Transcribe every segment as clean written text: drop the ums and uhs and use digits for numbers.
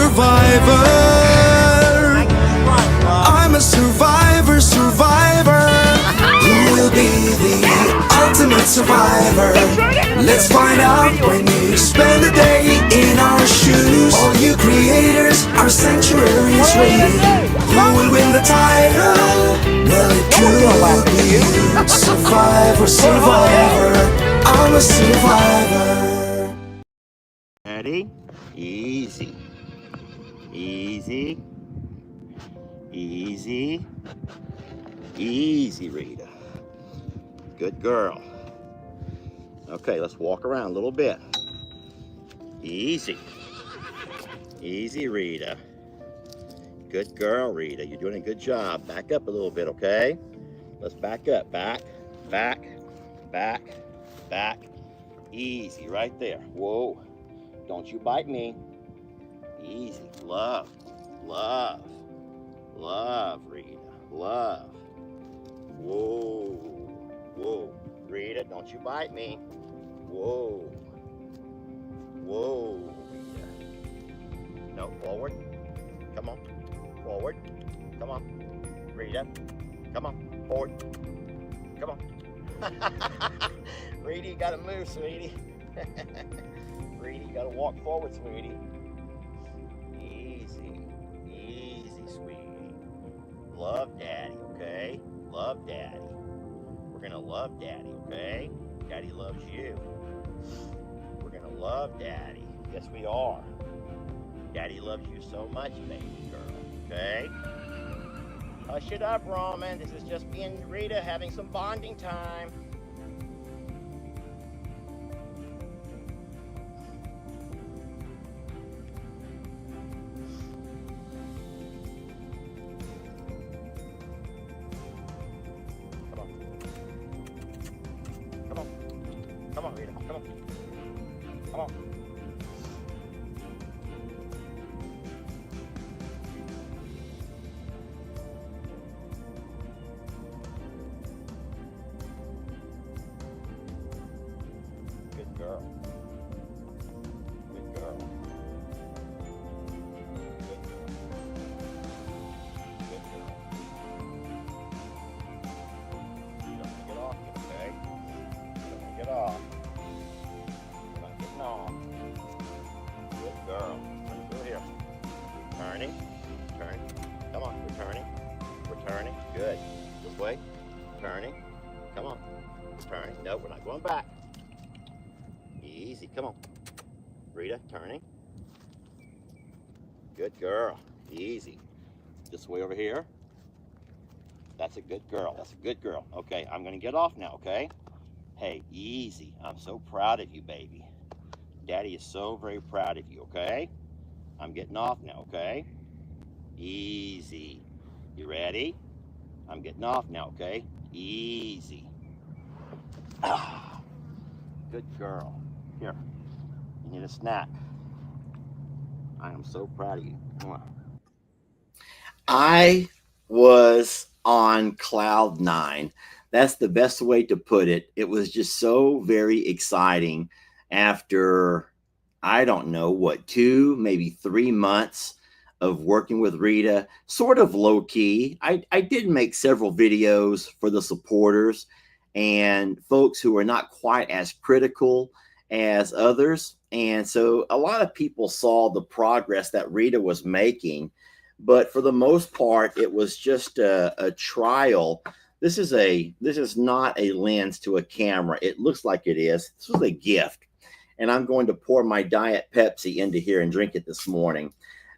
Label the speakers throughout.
Speaker 1: survivor. I'm a survivor, survivor. Who will be the ultimate survivor? Let's find out when you spend a day in our shoes. All you creators, our sanctuaries waiting. Who will win the title? Well, it could be you. Survivor, survivor. I'm a survivor.
Speaker 2: Ready? Easy. Easy. Easy. Easy, Rita. Good girl. Okay, let's walk around a little bit. Easy. Easy, Rita. Good girl, Rita. You're doing a good job. Back up a little bit, okay? Let's back up. Back, back, back, back. Easy, right there. Whoa. Don't you bite me. Easy. Love, love, love, Rita. Love. Whoa. Whoa. Rita, don't you bite me. Whoa. Whoa, Rita. No, forward. Come on. Forward. Come on. Rita. Come on. Forward. Come on. Rita, you gotta move, sweetie. Rita, you gotta walk forward, sweetie. Easy. Easy, sweetie. Love Daddy, okay? Love Daddy. We're gonna love Daddy, okay? Daddy loves you. We're gonna love Daddy. Yes, we are. Daddy loves you so much, baby girl, okay? Hush it up, Roman. This is just me and Rita having some bonding time. Come on, Rita. Come on. Come on. Good girl. Good girl. Good girl. Good girl. You don't get off, okay? You don't get off. No. Good girl. Come through here. Turning. Turn. Come on. We're turning. We're turning. Good. This way. Turning. Come on. We're turning. No, we're not going back. Easy. Come on. Rita, turning. Good girl. Easy. This way over here. That's a good girl. That's a good girl. Okay, I'm going to get off now, okay? Hey, easy. I'm so proud of you, baby. Daddy is so very proud of you, okay? I'm getting off now, okay? Easy. You ready? I'm getting off now, okay? Easy. Ah, good girl. Here, you need a snack. I am so proud of you. I was on cloud nine. That's the best way to put it. It was just so very exciting. After, I don't know, what, 2, maybe 3 months of working with Rita, sort of low key. I did make several videos for the supporters and folks who are not quite as critical as others. And so a lot of people saw the progress that Rita was making, but for the most part, it was just a trial. This is not a lens to a camera. It looks like it is. This was a gift. And I'm going to pour my Diet Pepsi into here and drink it this morning.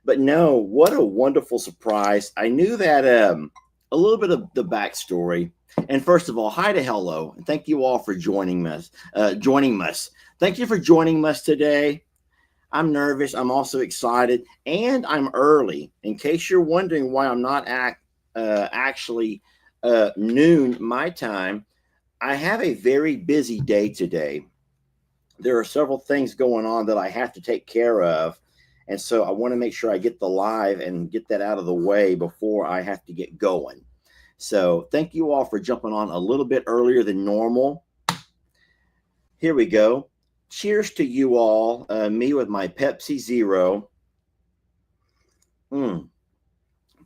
Speaker 2: But no, what a wonderful surprise. I knew that a little bit of the backstory. And first of all, hi to hello. And thank you all for joining us. Thank you for joining us today. I'm nervous. I'm also excited. And I'm early. In case you're wondering why I'm not actually noon my time, I have a very busy day today. There are several things going on that I have to take care of. And so I want to make sure I get the live and get that out of the way before I have to get going. So thank you all for jumping on a little bit earlier than normal. Here we go. Cheers to you all. Me with my Pepsi Zero. Mm,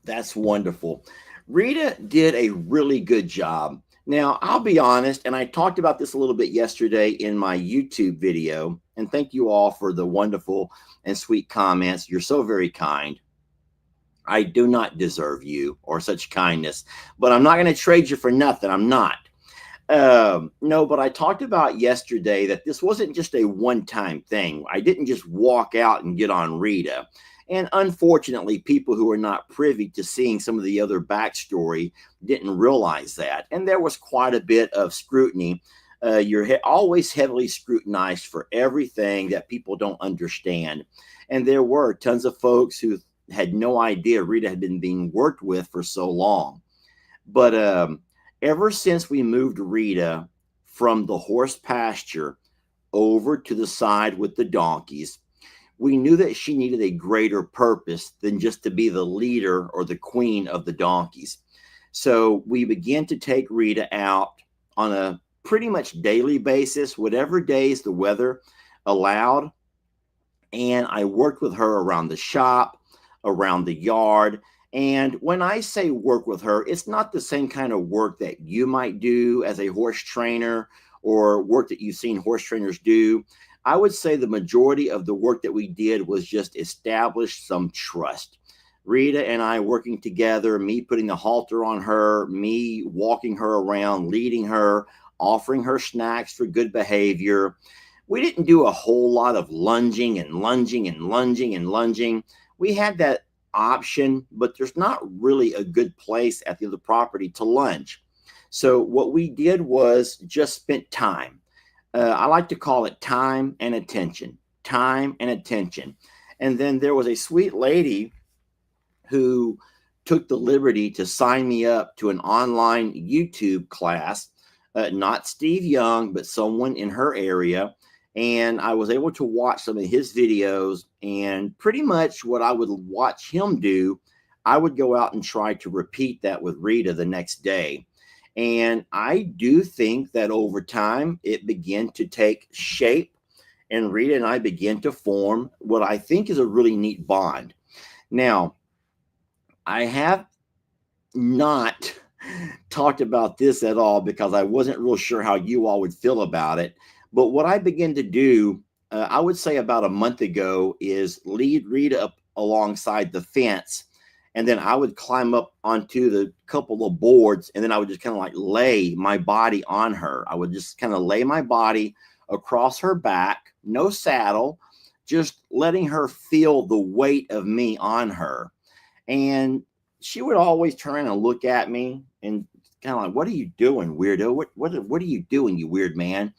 Speaker 2: that's wonderful. Rita did a really good job. Now, I'll be honest, and I talked about this a little bit yesterday in my YouTube video, and thank you all for the wonderful and sweet comments. You're so very kind. I do not deserve you or such kindness, but I'm not going to trade you for nothing. I'm not. No, but I talked about yesterday that this wasn't just a one-time thing. I didn't just walk out and get on Rita. And unfortunately, people who are not privy to seeing some of the other backstory didn't realize that. And there was quite a bit of scrutiny. You're always heavily scrutinized for everything that people don't understand. And there were tons of folks who had no idea Rita had been being worked with for so long. But ever since we moved Rita from the horse pasture over to the side with the donkeys, we knew that she needed a greater purpose than just to be the leader or the queen of the donkeys. So we began to take Rita out on a pretty much daily basis, whatever days the weather allowed. And I worked with her around the shop, around the yard. And when I say work with her, it's not the same kind of work that you might do as a horse trainer or work that you've seen horse trainers do. I would say the majority of the work that we did was just establish some trust. Rita and I working together, me putting the halter on her, me walking her around, leading her, offering her snacks for good behavior. We didn't do a whole lot of lunging and lunging and lunging and lunging. We had that option, but there's not really a good place at the other property to lunge. So what we did was just spent time. I like to call it time and attention, time and attention. And then there was a sweet lady who took the liberty to sign me up to an online YouTube class, not Steve Young, but someone in her area. And I was able to watch some of his videos, and pretty much what I would watch him do, I would go out and try to repeat that with Rita the next day. And I do think that over time it began to take shape, and Rita and I began to form what I think is a really neat bond. Now, I have not talked about this at all because I wasn't real sure how you all would feel about it. But what I began to do, I would say about a month ago, is lead Rita up alongside the fence. And then I would climb up onto the couple of boards, and then I would just kind of like lay my body on her. I would just kind of lay my body across her back, no saddle, just letting her feel the weight of me on her. And she would always turn and look at me and kind of like, "What are you doing, weirdo? What are you doing, you weird man?"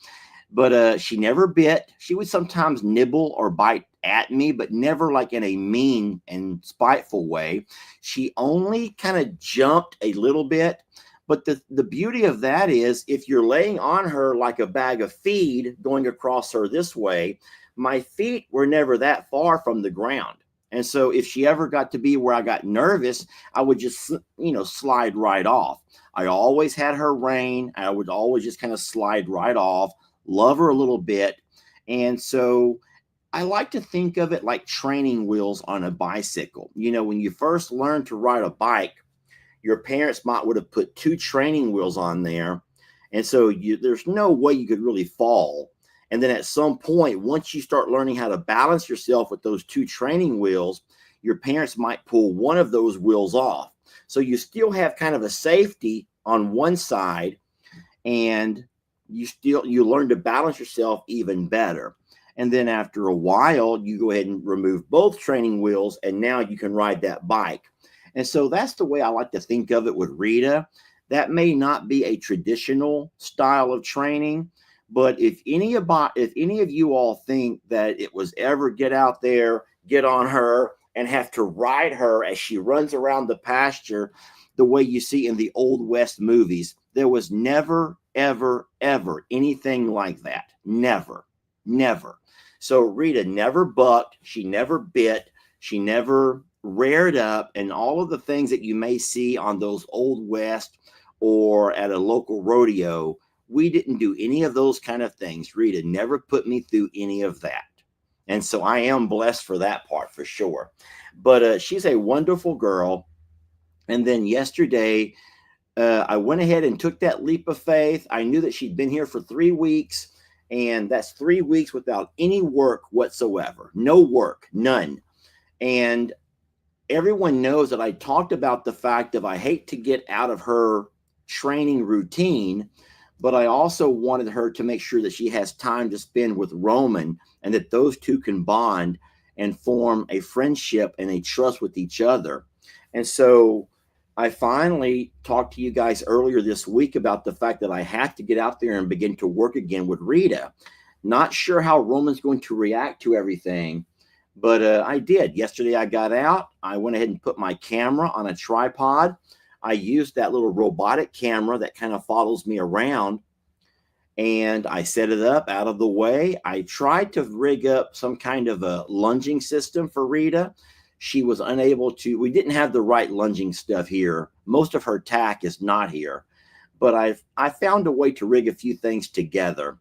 Speaker 2: But she never bit. She would sometimes nibble or bite at me, but never like in a mean and spiteful way. She only kind of jumped a little bit. But the beauty of that is if you're laying on her like a bag of feed going across her this way, my feet were never that far from the ground. And so if she ever got to be where I got nervous, I would just, slide right off. I always had her rein. I would always just kind of slide right off, love her a little bit. And so I like to think of it like training wheels on a bicycle. When you first learn to ride a bike, your parents would have put two training wheels on there. And so there's no way you could really fall. And then at some point, once you start learning how to balance yourself with those two training wheels, your parents might pull one of those wheels off. So you still have kind of a safety on one side, and you learn to balance yourself even better. And then after a while, you go ahead and remove both training wheels, and now you can ride that bike. And so that's the way I like to think of it with Rita. That may not be a traditional style of training, but if any of you all think that it was ever get out there, get on her, and have to ride her as she runs around the pasture the way you see in the Old West movies, there was never, ever, ever anything like that. Never, never. So Rita never bucked. She never bit. She never reared up, and all of the things that you may see on those Old West or at a local rodeo, we didn't do any of those kind of things. Rita never put me through any of that. And so I am blessed for that part for sure. But she's a wonderful girl. And then yesterday, I went ahead and took that leap of faith. I knew that she'd been here for 3 weeks, and that's 3 weeks without any work whatsoever. No work, none. And everyone knows that I talked about the fact that I hate to get out of her training routine, but I also wanted her to make sure that she has time to spend with Roman and that those two can bond and form a friendship and a trust with each other. And so I finally talked to you guys earlier this week about the fact that I have to get out there and begin to work again with Rita. Not sure how Roman's going to react to everything, but I did. Yesterday I got out. I went ahead and put my camera on a tripod. I used that little robotic camera that kind of follows me around, and I set it up out of the way. I tried to rig up some kind of a lunging system for Rita. She was unable to. We didn't have the right lunging stuff here. Most of her tack is not here, but I found a way to rig a few things together.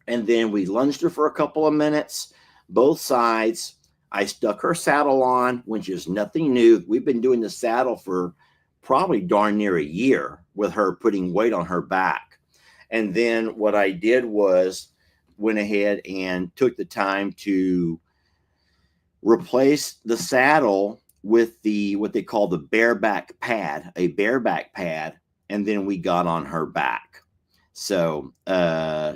Speaker 2: And then we lunged her for a couple of minutes, both sides. I stuck her saddle on, which is nothing new. We've been doing the saddle for probably darn near a year with her putting weight on her back. And then what I did was went ahead and took the time to replace the saddle with the what they call the bareback pad, a bareback pad, and then we got on her back. So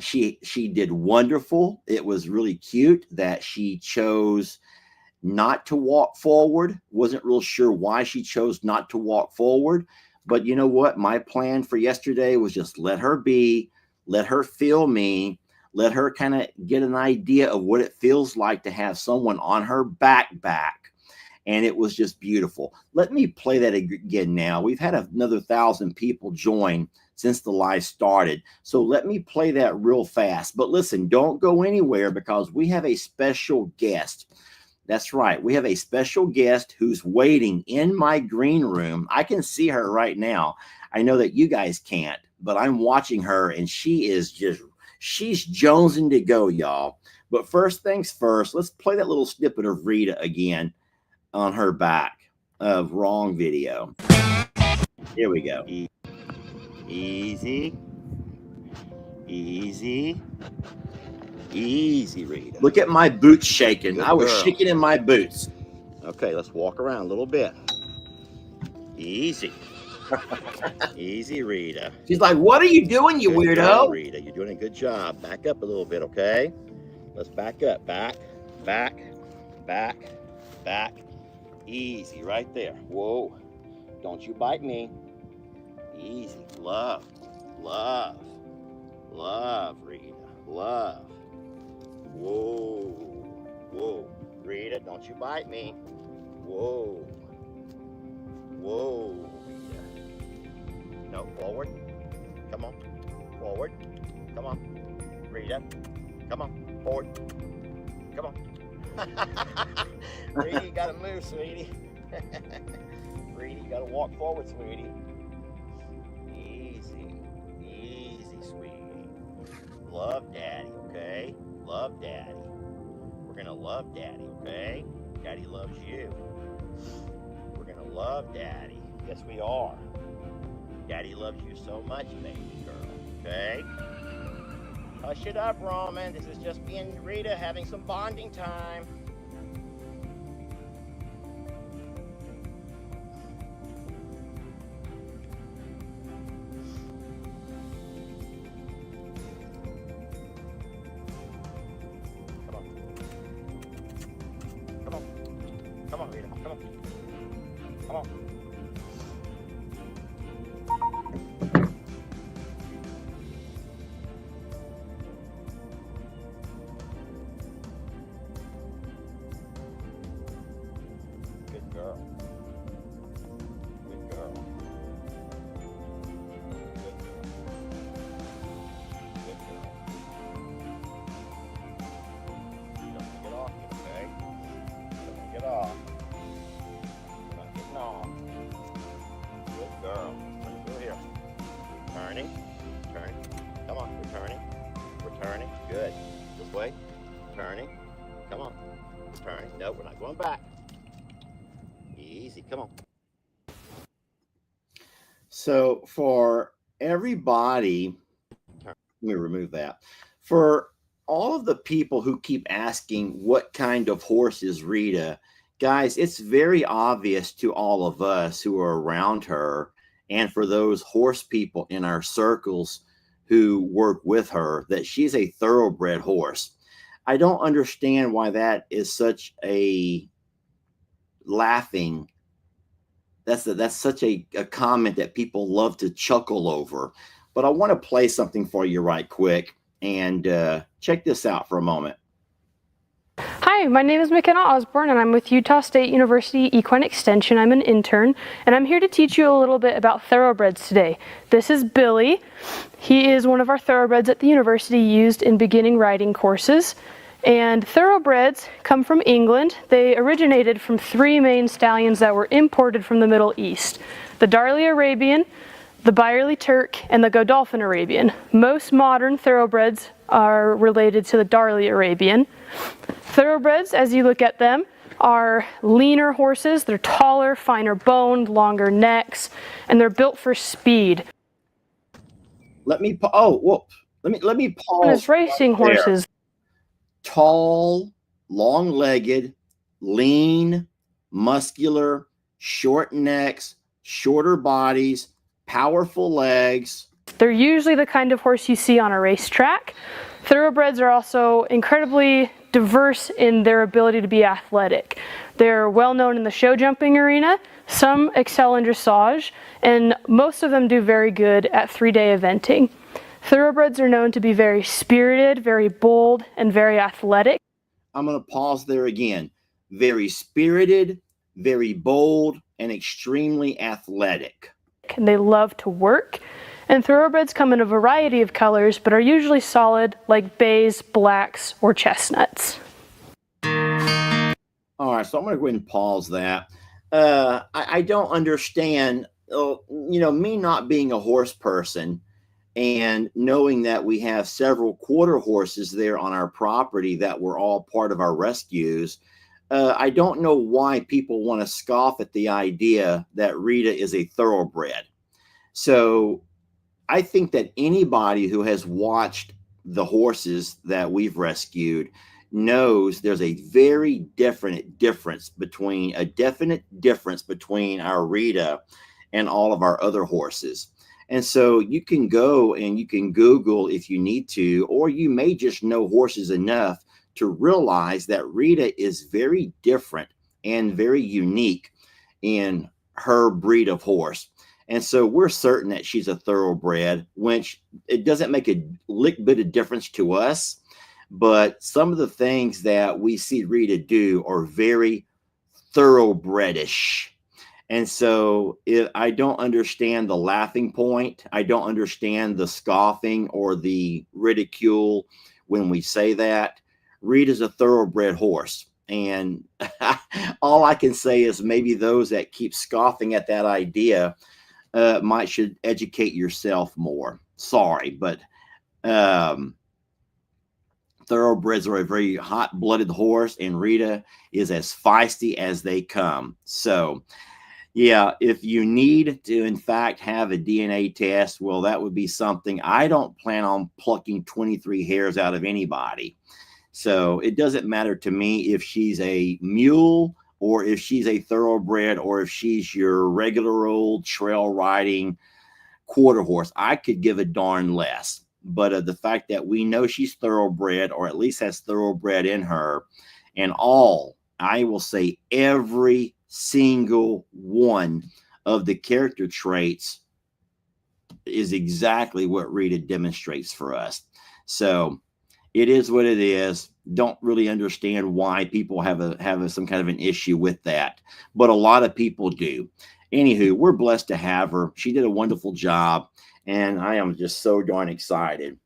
Speaker 2: she did wonderful. It was really cute that she chose not to walk forward. Wasn't real sure why she chose not to walk forward, but you know what? My plan for yesterday was just let her be, let her feel me, let her kind of get an idea of what it feels like to have someone on her back. And it was just beautiful. Let me play that again now. We've had another 1,000 people join since the live started. So let me play that real fast. But listen, don't go anywhere because we have a special guest. That's right. We have a special guest who's waiting in my green room. I can see her right now. I know that you guys can't, but I'm watching her and she's jonesing to go, y'all. But first things first, let's play that little snippet of Rita again on her back of wrong video. Here we go. Easy. Easy. Easy, Rita. Look at my boots shaking. I was shaking in my boots. Okay, let's walk around a little bit. Easy. Easy, Rita. She's like, what are you doing, you weirdo? Job, Rita, you're doing a good job. Back up a little bit, okay? Let's back up. Back. Easy, right there. Whoa. Don't you bite me. Easy. Love, Rita. Love. Whoa. Rita, don't you bite me. Whoa, Rita. No, forward. Come on. Forward. Come on. Rita. Come on. Forward. Come on. Rita, you gotta move, sweetie. Rita, you gotta walk forward, sweetie. Easy, sweetie. Love Daddy, okay? Love Daddy. We're gonna love Daddy, okay? Daddy loves you. We're gonna love Daddy. Yes, we are. Daddy loves you so much, baby girl, okay? Hush it up, Roman. This is just me and Rita having some bonding time. Come on, Rita. Come on. Good girl. Good girl. Don't get off, okay? Don't get off. You're not getting off. turn. No, we're not going back. Easy, come on. So for everybody, let me remove that. For all of the people who keep asking what kind of horse is Rita, guys, it's very obvious to all of us who are around her, and for those horse people in our circles who work with her, that she's a thoroughbred horse. I don't understand why that is such a laughing. That's such a comment that people love to chuckle over. But I want to play something for you right quick, and check this out for a moment.
Speaker 3: Hi, my name is McKenna Osborne and I'm with Utah State University Equine Extension. I'm an intern and I'm here to teach you a little bit about thoroughbreds today. This is Billy. He is one of our thoroughbreds at the university used in beginning riding courses. And thoroughbreds come from England. They originated from 3 main stallions that were imported from the Middle East: the Darley Arabian, the Byerly Turk, and the Godolphin Arabian. Most modern thoroughbreds are related to the Darley Arabian. Thoroughbreds, as you look at them, are leaner horses. They're taller, finer boned, longer necks, and they're built for speed.
Speaker 2: Let me pause.
Speaker 3: As racing horses.
Speaker 2: Tall, long-legged, lean, muscular, short necks, shorter bodies, powerful legs.
Speaker 3: They're usually the kind of horse you see on a racetrack. Thoroughbreds are also incredibly diverse in their ability to be athletic. They're well known in the show jumping arena. Some excel in dressage, and most of them do very good at 3-day eventing. Thoroughbreds are known to be very spirited, very bold, and very athletic.
Speaker 2: I'm going to pause there again. Very spirited, very bold, and extremely athletic.
Speaker 3: And they love to work. And thoroughbreds come in a variety of colors, but are usually solid, like bays, blacks, or chestnuts.
Speaker 2: All right, so I'm going to go ahead and pause that. I don't understand, me not being a horse person, and knowing that we have several quarter horses there on our property that were all part of our rescues. I don't know why people want to scoff at the idea that Rita is a thoroughbred. So I think that anybody who has watched the horses that we've rescued knows there's a very definite difference between our Rita and all of our other horses. And so you can go and you can Google if you need to, or you may just know horses enough to realize that Rita is very different and very unique in her breed of horse. And so we're certain that she's a thoroughbred, which it doesn't make a lick bit of difference to us. But some of the things that we see Rita do are very thoroughbredish. And so I don't understand the laughing point. I don't understand the scoffing or the ridicule when we say that. Rita's a thoroughbred horse. And all I can say is maybe those that keep scoffing at that idea should educate yourself more. Sorry, but thoroughbreds are a very hot-blooded horse, and Rita is as feisty as they come. So yeah, if you need to, in fact, have a DNA test, well, that would be something. I don't plan on plucking 23 hairs out of anybody. So it doesn't matter to me if she's a mule or if she's a thoroughbred or if she's your regular old trail riding quarter horse. I could give a darn less. But the fact that we know she's thoroughbred, or at least has thoroughbred in her, and I will say every single one of the character traits is exactly what Rita demonstrates for us. So it is what it is. Don't really understand why people have some kind of an issue with that, but a lot of people do. Anywho, we're blessed to have her. She did a wonderful job, and I am just so darn excited.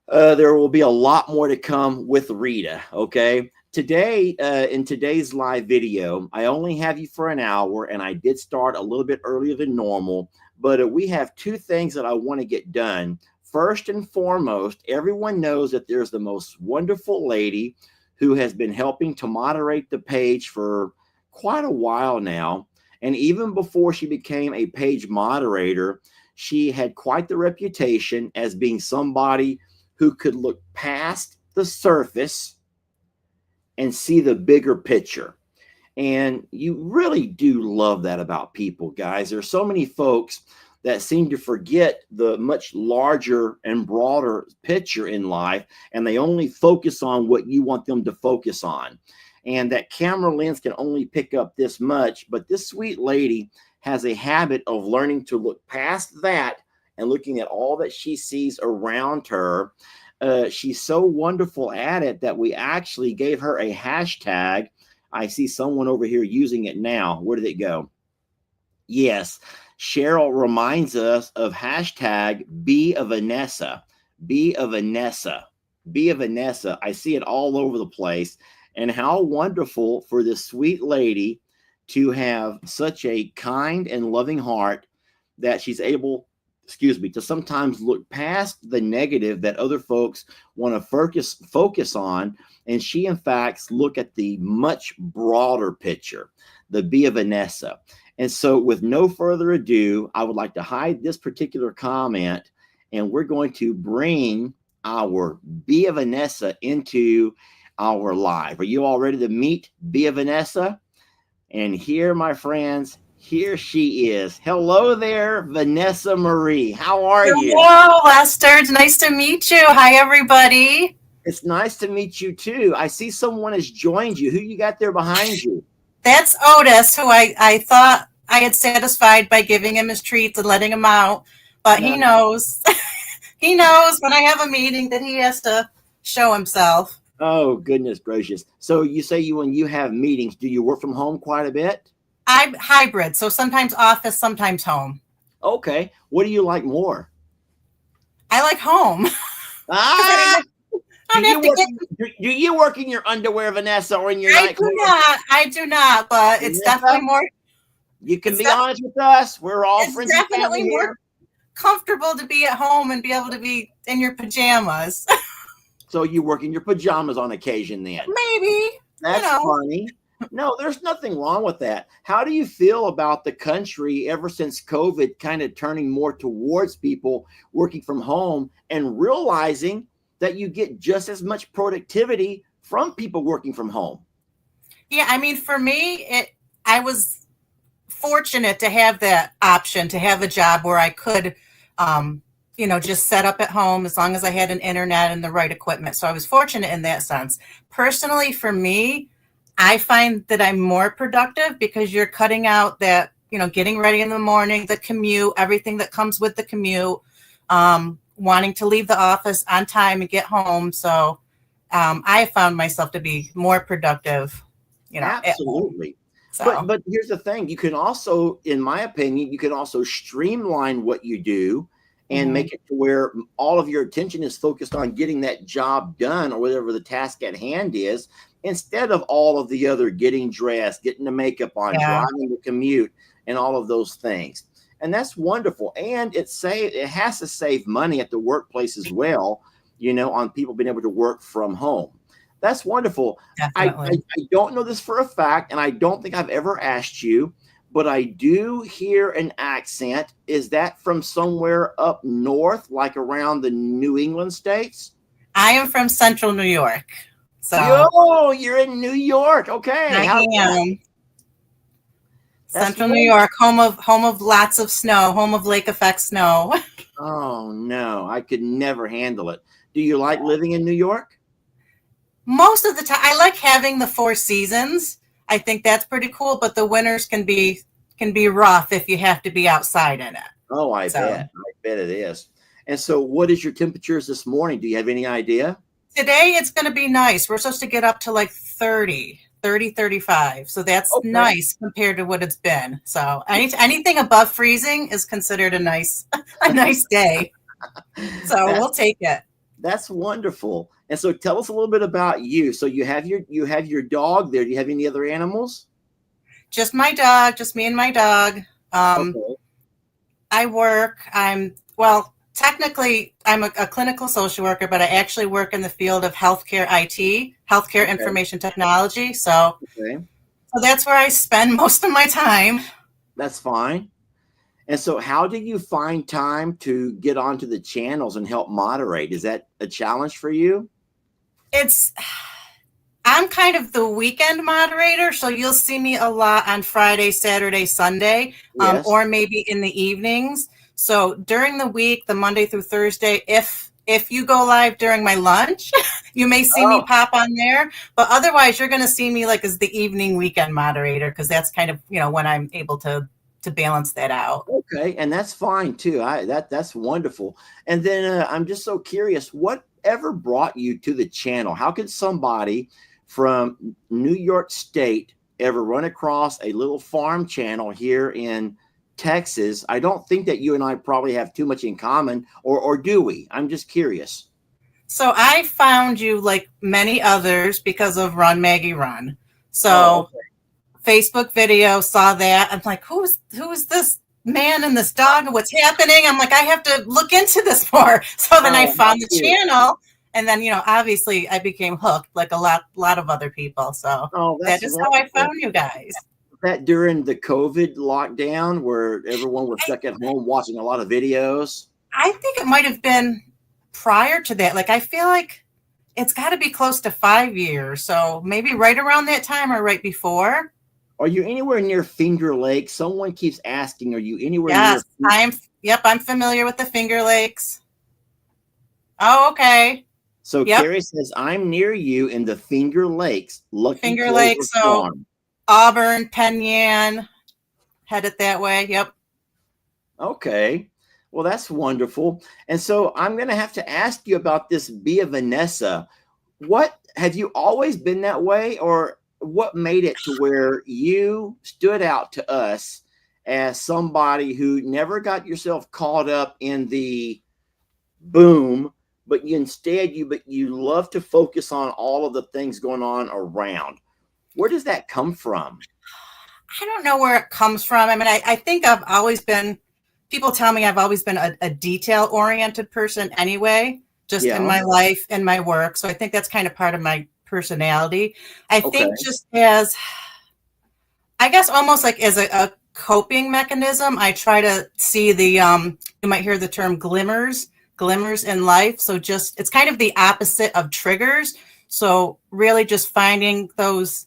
Speaker 2: There will be a lot more to come with Rita. Okay. Today, in today's live video, I only have you for an hour, and I did start a little bit earlier than normal, but we have 2 things that I want to get done. First and foremost, everyone knows that there's the most wonderful lady who has been helping to moderate the page for quite a while now. And even before she became a page moderator, she had quite the reputation as being somebody who could look past the surface and see the bigger picture. And you really do love that about people, guys. There's so many folks that seem to forget the much larger and broader picture in life, and they only focus on what you want them to focus on. And that camera lens can only pick up this much, but this sweet lady has a habit of learning to look past that and looking at all that she sees around her. She's so wonderful at it that we actually gave her a hashtag. I see someone over here using it now. Where did it go? Yes. Cheryl reminds us of hashtag Be a Vanessa. Be a Vanessa. Be a Vanessa. I see it all over the place. And how wonderful for this sweet lady to have such a kind and loving heart that she's able, to sometimes look past the negative that other folks want to focus on. And she, in fact, look at the much broader picture, the Be a Vanessa. And so with no further ado, I would like to hide this particular comment, and we're going to bring our Be a Vanessa into our live. Are you all ready to meet Be a Vanessa? And here, my friends, here she is. Hello there, Vanessa Marie. How are you?
Speaker 4: Hello, Lester. It's nice to meet you. Hi, everybody.
Speaker 2: It's nice to meet you, too. I see someone has joined you. Who you got there behind you?
Speaker 4: That's Otis, who I thought I had satisfied by giving him his treats and letting him out. But he knows. He knows when I have a meeting that he has to show himself.
Speaker 2: Oh, goodness gracious. So you say when you have meetings, do you work from home quite a bit?
Speaker 4: I'm hybrid, so sometimes office, sometimes home.
Speaker 2: Okay. What do you like more?
Speaker 4: I like home.
Speaker 2: Ah! Do you work in your underwear, Vanessa, or in your nightclothes?
Speaker 4: I do not, but it's definitely more.
Speaker 2: You can be honest with us. We're all friends and family.
Speaker 4: It's definitely more comfortable to be at home and be able to be in your pajamas.
Speaker 2: So you work in your pajamas on occasion then?
Speaker 4: Maybe.
Speaker 2: That's funny. No, there's nothing wrong with that. How do you feel about the country ever since COVID kind of turning more towards people working from home and realizing that you get just as much productivity from people working from home?
Speaker 4: Yeah, I mean, for me, I was fortunate to have that option, to have a job where I could, just set up at home as long as I had an internet and the right equipment. So I was fortunate in that sense. Personally, for me, I find that I'm more productive because you're cutting out that, getting ready in the morning, the commute, everything that comes with the commute, wanting to leave the office on time and get home. So I found myself to be more productive,
Speaker 2: Absolutely.
Speaker 4: So.
Speaker 2: But here's the thing. You can also, in my opinion, you can also streamline what you do and make it to where all of your attention is focused on getting that job done or whatever the task at hand is, instead of all of the other getting dressed, getting the makeup on, driving the commute, and all of those things. And that's wonderful. And it has to save money at the workplace as well, on people being able to work from home. That's wonderful. I don't know this for a fact, and I don't think I've ever asked you, but I do hear an accent. Is that from somewhere up north, like around the New England states?
Speaker 4: I am from Central New York.
Speaker 2: So you're in New York. Okay.
Speaker 4: I am. Central New York, home of lots of snow, home of lake effect snow.
Speaker 2: Oh no, I could never handle it. Do you like living in New York?
Speaker 4: Most of the time, I like having the 4 seasons. I think that's pretty cool, but the winters can be rough if you have to be outside in it.
Speaker 2: Oh, I bet it is. And so what is your temperatures this morning? Do you have any idea?
Speaker 4: Today, it's going to be nice. We're supposed to get up to like 30, 35. So that's nice compared to what it's been. So anything above freezing is considered a nice day. So we'll take it.
Speaker 2: That's wonderful. And so tell us a little bit about you. So you have your dog there. Do you have any other animals?
Speaker 4: Just my dog, just me and my dog. I work. technically, I'm a clinical social worker, but I actually work in the field of healthcare IT, healthcare information technology. So
Speaker 2: Okay.
Speaker 4: that's where I spend most of my time.
Speaker 2: That's fine. And so how do you find time to get onto the channels and help moderate? Is that a challenge for you?
Speaker 4: I'm kind of the weekend moderator, so you'll see me a lot on Friday, Saturday, Sunday,
Speaker 2: Yes.
Speaker 4: or maybe in the evenings. So during the week, the Monday through Thursday, if you go live during my lunch, you may see me pop on there. But otherwise, you're going to see me like as the evening weekend moderator, because that's kind of, when I'm able to balance that out.
Speaker 2: Okay, and that's fine too. That's wonderful. And then I'm just so curious, whatever brought you to the channel? How could somebody from New York State ever run across a little farm channel here in Texas? I don't think that you and I probably have too much in common, or do we? I'm just curious.
Speaker 4: So I found you like many others because of Run Maggie Run. So Facebook video, saw that. I'm like, who is this man and this dog? What's happening? I'm like, I have to look into this more. So then I found the channel, and then obviously I became hooked, like a lot of other people. So that is how I found you guys.
Speaker 2: That during the COVID lockdown, where everyone was stuck at home watching a lot of videos.
Speaker 4: I think it might have been prior to that. Like, I feel like it's got to be close to 5 years. So maybe right around that time or right before.
Speaker 2: Are you anywhere near Finger Lake? Someone keeps asking, are you anywhere
Speaker 4: near?
Speaker 2: Yes,
Speaker 4: I'm familiar with the Finger Lakes. Oh, okay.
Speaker 2: So Carrie says, I'm near you in the Finger Lakes.
Speaker 4: Finger Lakes, so
Speaker 2: Farm.
Speaker 4: Auburn, Penn Yan, headed that way. Yep.
Speaker 2: Okay. Well, that's wonderful. And so I'm going to have to ask you about this Be a Vanessa. What, have you always been that way, or what made it to where you stood out to us as somebody who never got yourself caught up in the boom, but you love to focus on all of the things going on around? Where does that come from?
Speaker 4: I don't know where it comes from. I mean, I think I've always been, people tell me I've always been a detail-oriented person anyway, just in my life and my work. So I think that's kind of part of my personality. I think just as, I guess almost like as a coping mechanism, I try to see the, you might hear the term glimmers in life. So just, it's kind of the opposite of triggers. So really just finding those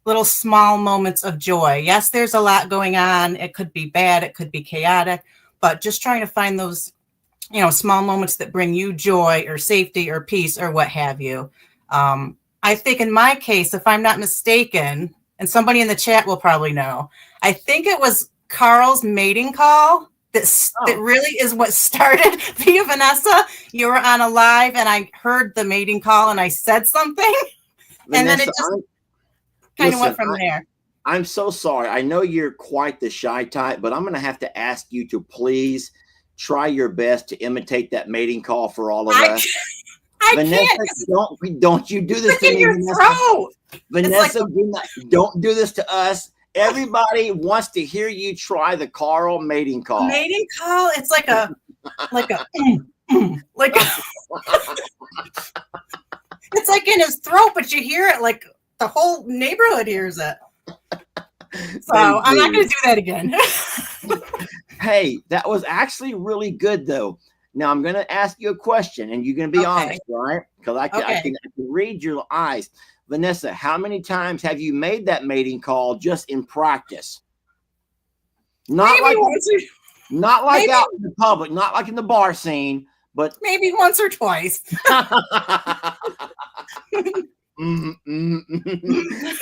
Speaker 4: little small moments of joy. Yes, there's a lot going on. It could be bad, it could be chaotic, but just trying to find those, small moments that bring you joy or safety or peace or what have you. I think in my case, if I'm not mistaken, and somebody in the chat will probably know, I think it was Carl's mating call that really is what started Via Vanessa. You were on a live and I heard the mating call and I said something. Vanessa, and then it just kind of went from there.
Speaker 2: I'm so sorry. I know you're quite the shy type, but I'm going to have to ask you to please try your best to imitate that mating call for all of us. Vanessa, don't you do this to me,
Speaker 4: Vanessa.
Speaker 2: Vanessa, don't do this to us. Everybody wants to hear you try the Carl mating call.
Speaker 4: Mating call? It's like a it's like in his throat, but you hear it like the whole neighborhood hears it. So I'm not going to do that again.
Speaker 2: Hey, that was actually really good, though. Now I'm going to ask you a question, and you're going to be honest, right? Because I can read your eyes. Vanessa, how many times have you made that mating call just in practice? Not like out in the public, not like in the bar scene, but
Speaker 4: maybe once or twice.
Speaker 2: Well,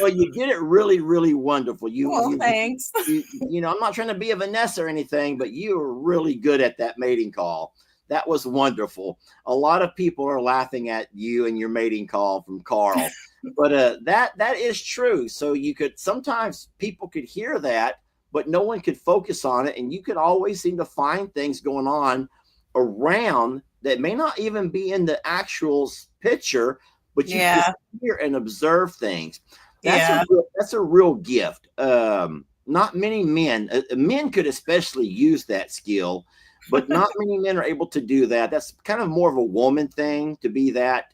Speaker 2: you did it really, really wonderful.
Speaker 4: Thanks.
Speaker 2: I'm not trying to be a Vanessa or anything, but you were really good at that mating call. That was wonderful. A lot of people are laughing at you and your mating call from Carl, but that is true. So sometimes people could hear that, but no one could focus on it, and you could always seem to find things going on around that may not even be in the actual picture, but you can hear and observe things. That's a real gift. Not many men could especially use that skill. but not many men are able to do that. That's kind of more of a woman thing, to be that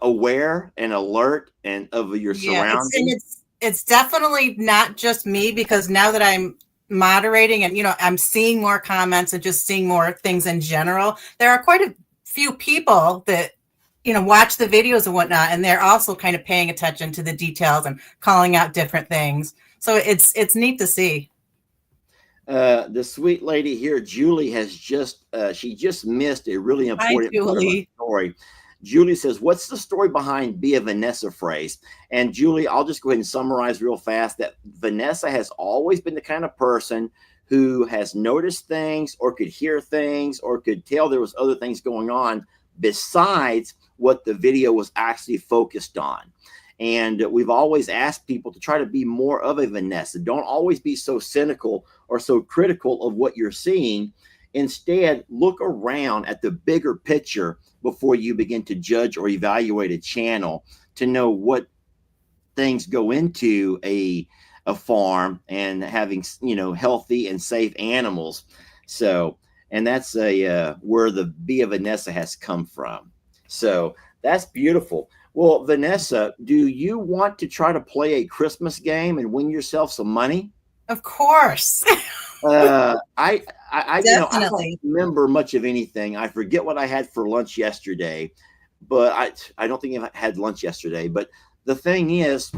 Speaker 2: aware and alert and of your surroundings.
Speaker 4: It's definitely not just me, because now that I'm moderating and I'm seeing more comments and just seeing more things in general, there are quite a few people that watch the videos and whatnot, and they're also kind of paying attention to the details and calling out different things. So it's neat to see.
Speaker 2: The sweet lady here, Julie, has just she just missed a really important part of our story. Julie says, what's the story behind be a Vanessa phrase? And Julie, I'll just go ahead and summarize real fast that Vanessa has always been the kind of person who has noticed things or could hear things or could tell there was other things going on besides what the video was actually focused on. And we've always asked people to try to be more of a Vanessa. Don't always be so cynical or so critical of what you're seeing. Instead, look around at the bigger picture before you begin to judge or evaluate a channel to know what things go into a farm and having, healthy and safe animals. So, and that's where the Be a Vanessa has come from. So that's beautiful. Well, Vanessa, do you want to try to play a Christmas game and win yourself some money?
Speaker 4: Of course.
Speaker 2: I don't remember much of anything. I forget what I had for lunch yesterday, but I don't think I had lunch yesterday. But the thing is,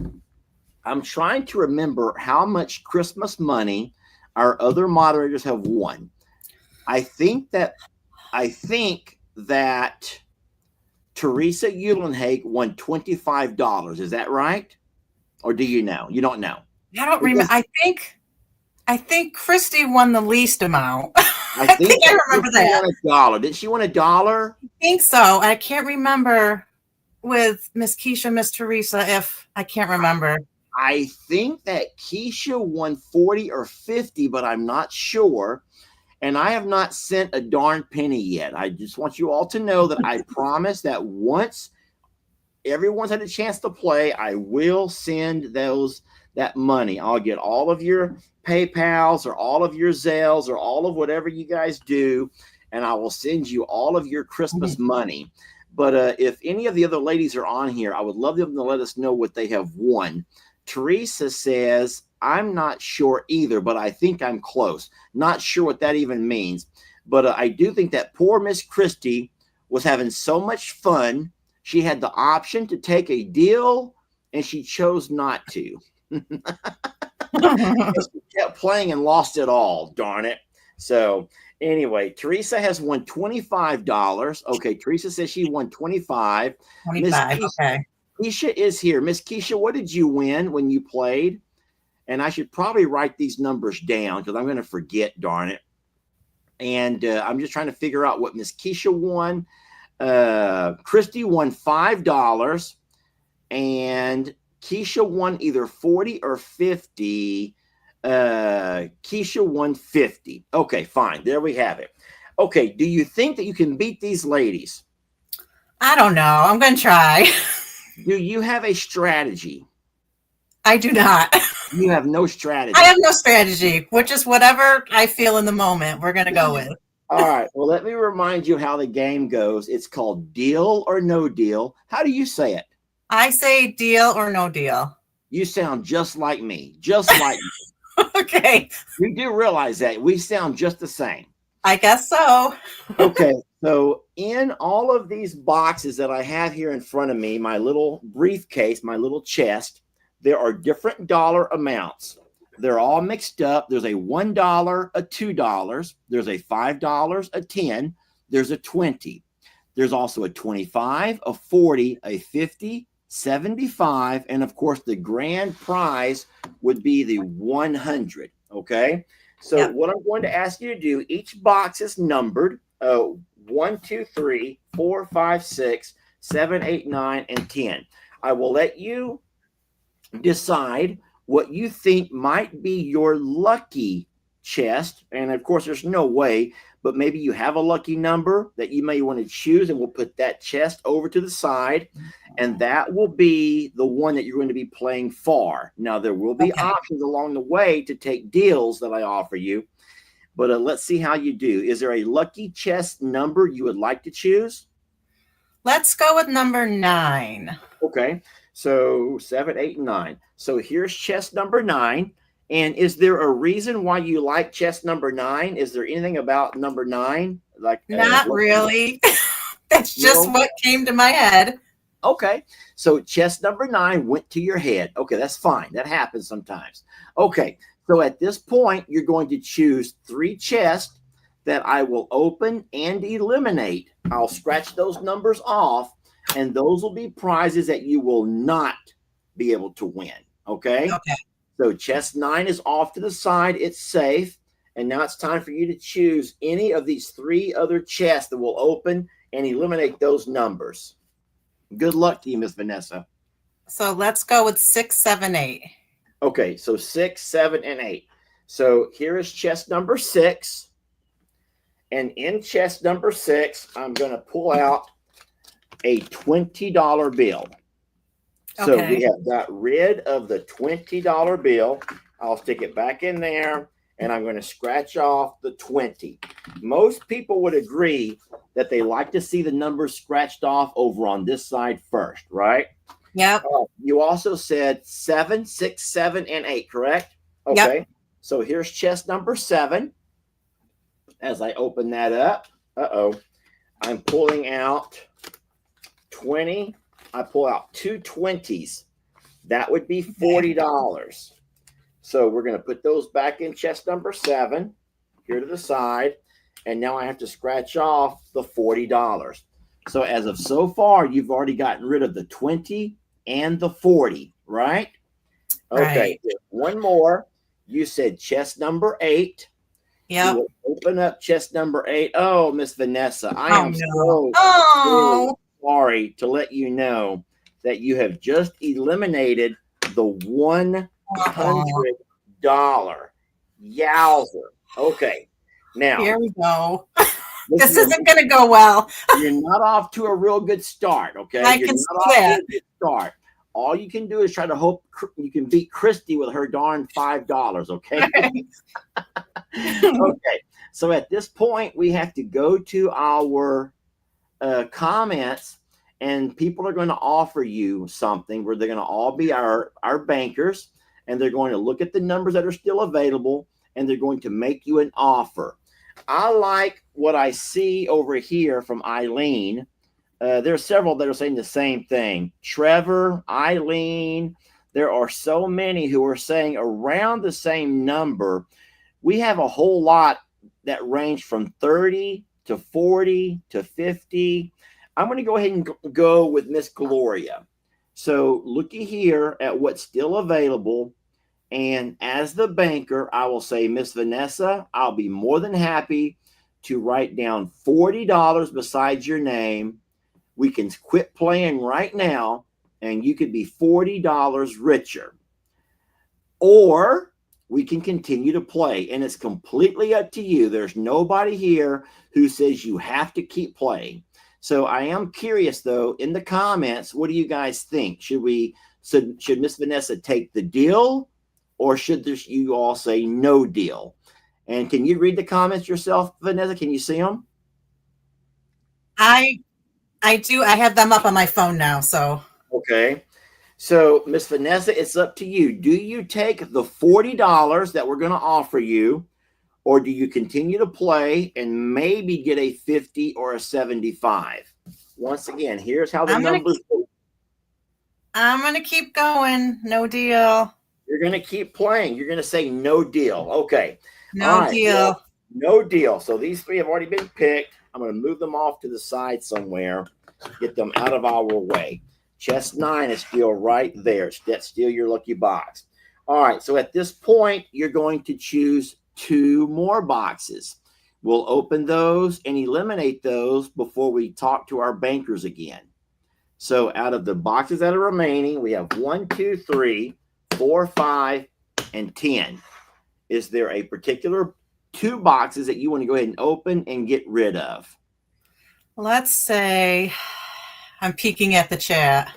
Speaker 2: I'm trying to remember how much Christmas money our other moderators have won. I think that Teresa Eulenhage won $25. Is that right? Or do you know? You don't know.
Speaker 4: I don't remember. I think Christy won the least amount.
Speaker 2: I think I remember that. $1. Did she win $1?
Speaker 4: I think so. I can't remember with Miss Keisha, Miss Teresa, if I can't remember.
Speaker 2: I think that Keisha won 40 or 50, but I'm not sure. And I have not sent a darn penny yet. I just want you all to know that I promise that once everyone's had a chance to play, I will send that money. I'll get all of your PayPals or all of your Zelles or all of whatever you guys do, and I will send you all of your Christmas money. But if any of the other ladies are on here, I would love them to let us know what they have won. Teresa says, I'm not sure either, but I think I'm close. Not sure what that even means. But I do think that poor Miss Christie was having so much fun. She had the option to take a deal, and she chose not to. She kept playing and lost it all, darn it. So anyway, Teresa has won $25. Okay, Teresa says she won 25.
Speaker 4: 25, okay.
Speaker 2: Keisha is here. Miss Keisha, what did you win when you played? And I should probably write these numbers down because I'm going to forget, darn it. And I'm just trying to figure out what Miss Keisha won. Christy won $5. And Keisha won either 40 or 50. Keisha won 50. Okay, fine. There we have it. Okay, do you think that you can beat these ladies?
Speaker 4: I don't know. I'm going to try.
Speaker 2: Do you have a strategy?
Speaker 4: I do not.
Speaker 2: You have no strategy.
Speaker 4: I have no strategy, which is whatever I feel in the moment we're going to go with.
Speaker 2: All right. Well, let me remind you how the game goes. It's called Deal or No Deal. How do you say it?
Speaker 4: I say deal or no deal.
Speaker 2: You sound just like me. Just like me.
Speaker 4: Okay.
Speaker 2: You do realize that we sound just the same.
Speaker 4: I guess so.
Speaker 2: Okay. So in all of these boxes that I have here in front of me, my little briefcase, my little chest, there are different dollar amounts. They're all mixed up. There's a $1, a $2. There's a $5, a 10. There's a 20. There's also a 25, a 40, a 50, 75, and of course the grand prize would be the 100. Okay. So what I'm going to ask you to do, each box is numbered 1, 2, 3, 4, 5, 6, 7, 8, 9, and 10. I will let you decide what you think might be your lucky chest. And of course, there's no way, but maybe you have a lucky number that you may want to choose, and we'll put that chest over to the side, and that will be the one that you're going to be playing for. Now, there will be options along the way to take deals that I offer you, but let's see how you do. Is there a lucky chest number you would like to choose?
Speaker 4: Let's go with number 9.
Speaker 2: Okay, so 7, 8, and 9. So here's chest number 9. And is there a reason why you like chest number 9? Is there anything about number 9? Like
Speaker 4: Not really. That's just
Speaker 2: No?
Speaker 4: what came to my head.
Speaker 2: Okay, so chest number 9 went to your head. Okay, that's fine. That happens sometimes. Okay, so at this point, you're going to choose 3 chests that I will open and eliminate. I'll scratch those numbers off, and those will be prizes that you will not be able to win. Okay?
Speaker 4: Okay.
Speaker 2: So chest 9 is off to the side. It's safe. And now it's time for you to choose any of these 3 other chests that will open and eliminate those numbers. Good luck to you, Miss Vanessa.
Speaker 4: So let's go with 6, 7, 8.
Speaker 2: Okay, so 6, 7, and 8. So here is chest number 6. And in chest number 6, I'm going to pull out a $20 bill. So
Speaker 4: Okay.
Speaker 2: we have got rid of the $20 bill. I'll stick it back in there, and I'm going to scratch off the 20. Most people would agree that they like to see the numbers scratched off over on this side first, right?
Speaker 4: Yep.
Speaker 2: You also said 7, 6, 7, and 8, correct? Okay.
Speaker 4: Yep.
Speaker 2: So here's chest number 7. As I open that up, I'm pulling out 20. I pull out 2 20s. That would be $40. So we're going to put those back in chest number 7 here to the side. And now I have to scratch off the $40. So as of so far, you've already gotten rid of the 20 and the 40, right? Okay.
Speaker 4: Right.
Speaker 2: One more. You said chest number 8.
Speaker 4: Yep.
Speaker 2: You will open up chest number 8. Oh, Miss Vanessa, I am so
Speaker 4: Oh.
Speaker 2: sorry to let you know that you have just eliminated the $100. Yowzer. Okay. Now,
Speaker 4: Here we go.
Speaker 2: this
Speaker 4: This isn't going to go well.
Speaker 2: you're not off to a real good start, okay?
Speaker 4: I
Speaker 2: You're
Speaker 4: can
Speaker 2: not
Speaker 4: see
Speaker 2: off
Speaker 4: that.
Speaker 2: to a good start. All you can do is try to hope you can beat Christy with her darn $5, okay? Okay. So at this point, we have to go to our comments, and people are going to offer you something where they're going to all be our bankers, and they're going to look at the numbers that are still available, and they're going to make you an offer. I like what I see over here from Eileen. There are several that are saying the same thing. Trevor, Eileen, there are so many who are saying around the same number. We have a whole lot that range from 30 to 40 to 50. I'm going to go ahead and go with Miss Gloria. So looky here at what's still available. And as the banker, I will say, Miss Vanessa, I'll be more than happy to write down $40 besides your name. We can quit playing right now, and you could be $40 richer. Or we can continue to play, and it's completely up to you. There's nobody here who says you have to keep playing. So I am curious, though, in the comments, what do you guys think? Should Miss Vanessa take the deal, or should you all say no deal? And can you read the comments yourself, Vanessa? Can you see them?
Speaker 4: I do. I have them up on my phone now. So
Speaker 2: Okay. So, Miss Vanessa, it's up to you. Do you take the $40 that we're going to offer you, or do you continue to play and maybe get a 50 or a 75? Once again, here's how the numbers go.
Speaker 4: I'm going to keep going. No deal.
Speaker 2: You're going to keep playing. You're going to say no deal. Okay.
Speaker 4: No
Speaker 2: All right.
Speaker 4: deal.
Speaker 2: Well, no deal. So these 3 have already been picked. I'm going to move them off to the side somewhere, get them out of our way. Chest 9 is still right there. That's still your lucky box. All right. So at this point, you're going to choose 2 more boxes. We'll open those and eliminate those before we talk to our bankers again. So out of the boxes that are remaining, we have 1, 2, 3, 4, 5, and 10. Is there a particular 2 boxes that you want to go ahead and open and get rid of?
Speaker 4: Let's say I'm peeking at the chat.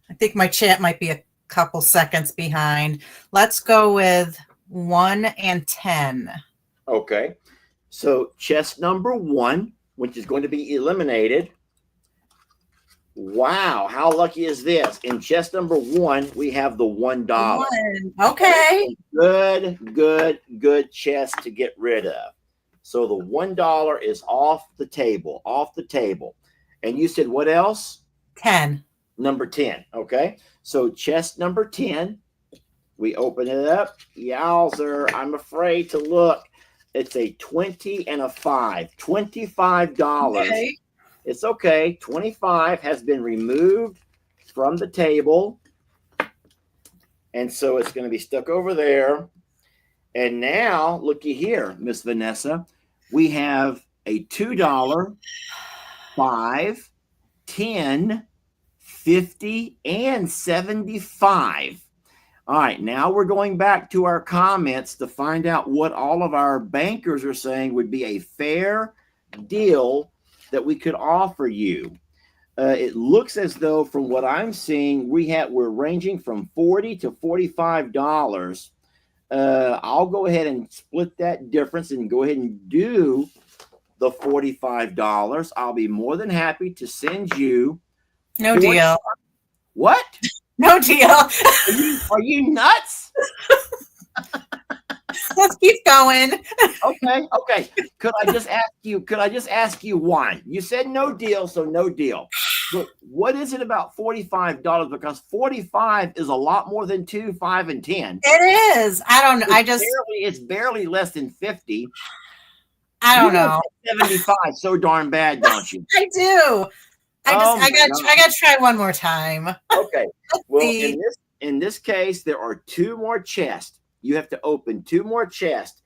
Speaker 4: I think my chat might be a couple seconds behind. Let's go with 1 and 10.
Speaker 2: Okay. So chest number 1, which is going to be eliminated. Wow, how lucky is this? In chest number 1, we have the $1.
Speaker 4: Okay.
Speaker 2: Good chest to get rid of. So the $1 is off the table, And you said what else?
Speaker 4: 10.
Speaker 2: Number 10. Okay. So chest number 10, we open it up. Yowzer, I'm afraid to look. It's a 20 and a 5. $25.
Speaker 4: Okay.
Speaker 2: It's okay. 25 has been removed from the table. And so it's going to be stuck over there. And now, looky here, Miss Vanessa. We have a $2, 5, 10, 50, and 75. All right, now we're going back to our comments to find out what all of our bankers are saying would be a fair deal that we could offer you. It looks as though, from what I'm seeing, we're ranging from $40 to $45. I'll go ahead and split that difference and go ahead and do the $45. I'll be more than happy to send you.
Speaker 4: No deal.
Speaker 2: What?
Speaker 4: No deal.
Speaker 2: Are you nuts?
Speaker 4: Let's keep going.
Speaker 2: Okay. Could I just ask you why? You said no deal, so no deal. But what is it about $45? Because 45 is a lot more than 2, 5, and 10.
Speaker 4: It is. I don't know.
Speaker 2: It's barely less than 50.
Speaker 4: I don't know.
Speaker 2: 75 so darn bad, don't you?
Speaker 4: I do. I got to try one more time.
Speaker 2: Okay. Well, in this case, there are 2 more chests. You have to open 2 more chests.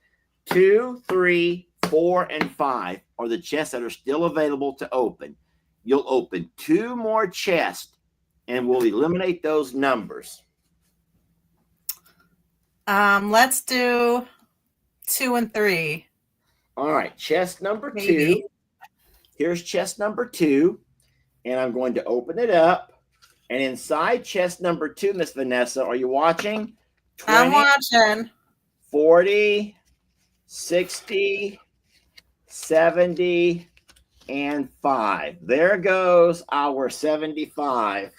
Speaker 2: 2, 3, 4, and 5 are the chests that are still available to open. You'll open 2 more chests, and we'll eliminate those numbers.
Speaker 4: Let's do 2 and 3.
Speaker 2: All right, chest number
Speaker 4: Maybe.
Speaker 2: 2. Here's chest number 2, and I'm going to open it up. And inside chest number 2, Miss Vanessa, are you watching? 20,
Speaker 4: I'm watching.
Speaker 2: 40, 60, 70, and 5. There goes our 75.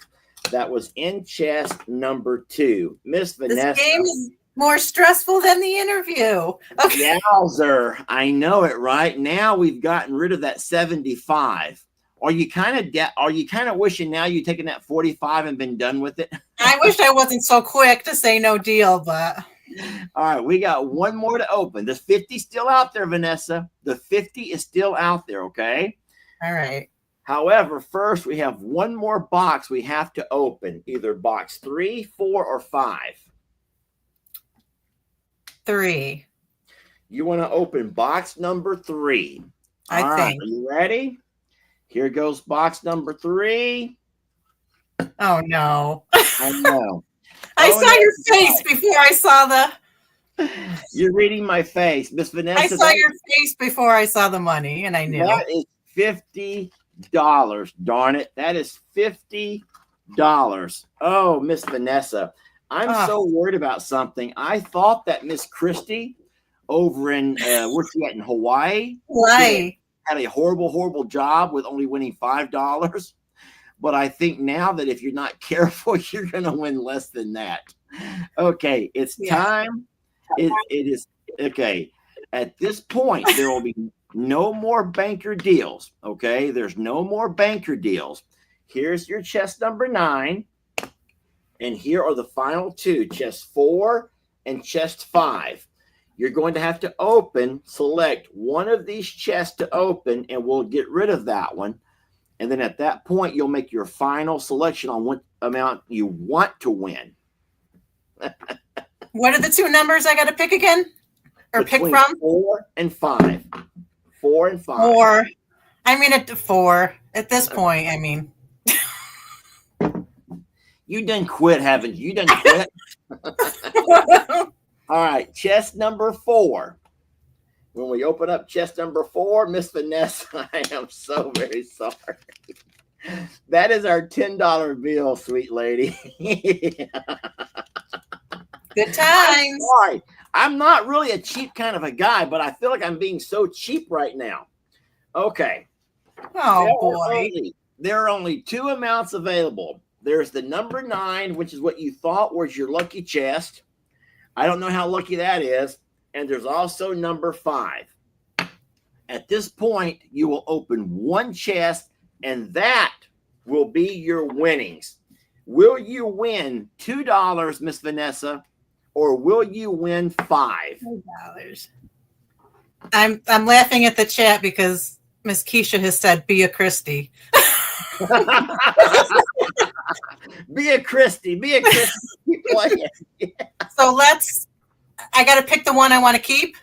Speaker 2: That was in chest number 2. Miss Vanessa.
Speaker 4: This game is more stressful than the interview. Okay.
Speaker 2: Yowzer. I know it, right? Now we've gotten rid of that 75. Are you kind of wishing now you'd taken that 45 and been done with it?
Speaker 4: I wish I wasn't so quick to say no deal, but
Speaker 2: all right, we got 1 more to open. The 50 still out there, Vanessa. The 50 is still out there, okay?
Speaker 4: All right.
Speaker 2: However, first we have 1 more box we have to open, either box 3, 4, or 5.
Speaker 4: 3.
Speaker 2: You want to open box number 3.
Speaker 4: I
Speaker 2: All
Speaker 4: think.
Speaker 2: right, are you ready? Here goes box number 3.
Speaker 4: Oh no.
Speaker 2: I know.
Speaker 4: I saw your face before I saw the.
Speaker 2: You're reading my face, Miss Vanessa.
Speaker 4: I saw your face before I saw the money, and I knew.
Speaker 2: That is $50. Darn it. That is $50. Oh, Miss Vanessa. I'm so worried about something. I thought that Miss Christie over in where's she at in Hawaii?
Speaker 4: Why?
Speaker 2: Had a horrible job with only winning $5. But I think now that if you're not careful, you're going to win less than that. Okay, it's time. It is okay. At this point, there will be no more banker deals. Okay, there's no more banker deals. Here's your chest number 9. And here are the final 2, chest 4 and chest 5. You're going to have to select one of these chests to open, and we'll get rid of that one. And then at that point, you'll make your final selection on what amount you want to win.
Speaker 4: What are the 2 numbers I got to pick again? Or
Speaker 2: Between
Speaker 4: pick from?
Speaker 2: 4 and 5. 4 and 5.
Speaker 4: 4. I mean, at 4. At this point, I mean.
Speaker 2: You done quit, haven't you? You done quit? All right, chest number 4. When we open up chest number 4, Miss Vanessa, I am so very sorry. That is our $10 bill, sweet lady.
Speaker 4: Good times.
Speaker 2: I'm not really a cheap kind of a guy, but I feel like I'm being so cheap right now. Okay.
Speaker 4: Oh,
Speaker 2: There are only two amounts available. There's the number 9, which is what you thought was your lucky chest. I don't know how lucky that is. And there's also number 5. At this point, you will open one chest, and that will be your winnings. Will you win $2, Miss Vanessa, or will you win $5?
Speaker 4: $2. I'm laughing at the chat because Miss Keisha has said, "Be a Christie."
Speaker 2: Be a Christie. Be a Christie. Keep playing.
Speaker 4: So I got to pick the one I want to keep.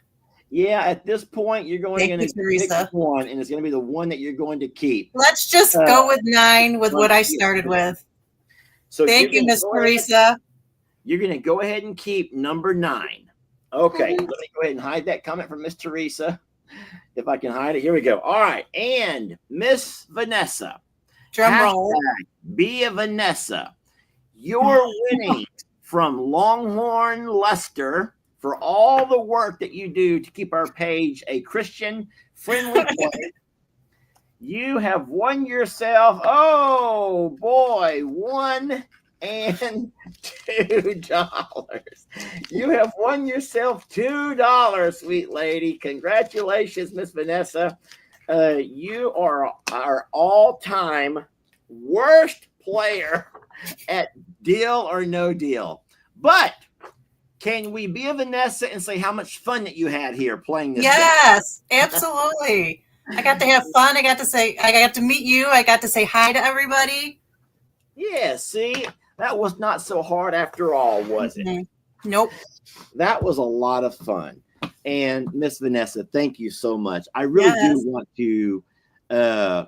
Speaker 2: Yeah, at this point, you're going to pick one, and it's going to be the one that you're going to keep.
Speaker 4: Let's just go with 9 with what I started with.
Speaker 2: So
Speaker 4: thank you, Miss Teresa.
Speaker 2: You're going to go ahead and keep number 9. Okay, let me go ahead and hide that comment from Miss Teresa. If I can hide it. Here we go. All right, and Miss Vanessa.
Speaker 4: Drum roll.
Speaker 2: Be a Vanessa. Your winnings from Longhorn Lester for all the work that you do to keep our page a Christian-friendly place. You have won yourself, oh boy, $1 and $2. You have won yourself $2, sweet lady. Congratulations, Miss Vanessa. You are our all-time worst player at Deal or No Deal. But can we be a Vanessa and say how much fun that you had here playing this?
Speaker 4: Yes, absolutely. I got to have fun. I got to meet you. I got to say hi to everybody.
Speaker 2: Yeah, see, that was not so hard after all, was it?
Speaker 4: Nope.
Speaker 2: That was a lot of fun. And Miss Vanessa, thank you so much. I really do want to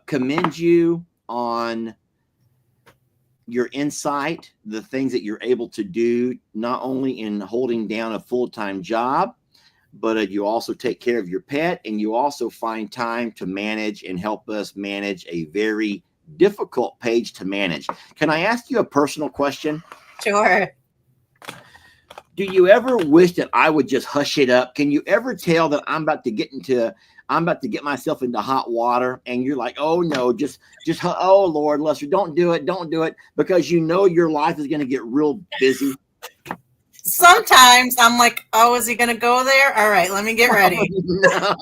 Speaker 2: commend you on your insight, the things that you're able to do, not only in holding down a full-time job, but you also take care of your pet, and you also find time to manage and help us manage a very difficult page to manage. Can I ask you a personal question?
Speaker 4: Sure.
Speaker 2: Do you ever wish that I would just hush it up? Can you ever tell that I'm about to get myself into hot water, and you're like, oh no, just oh Lord, Lester, don't do it, because you know your life is going to get real busy?
Speaker 4: Sometimes I'm like, oh, is he going to go there? All right, let me get ready.
Speaker 2: No.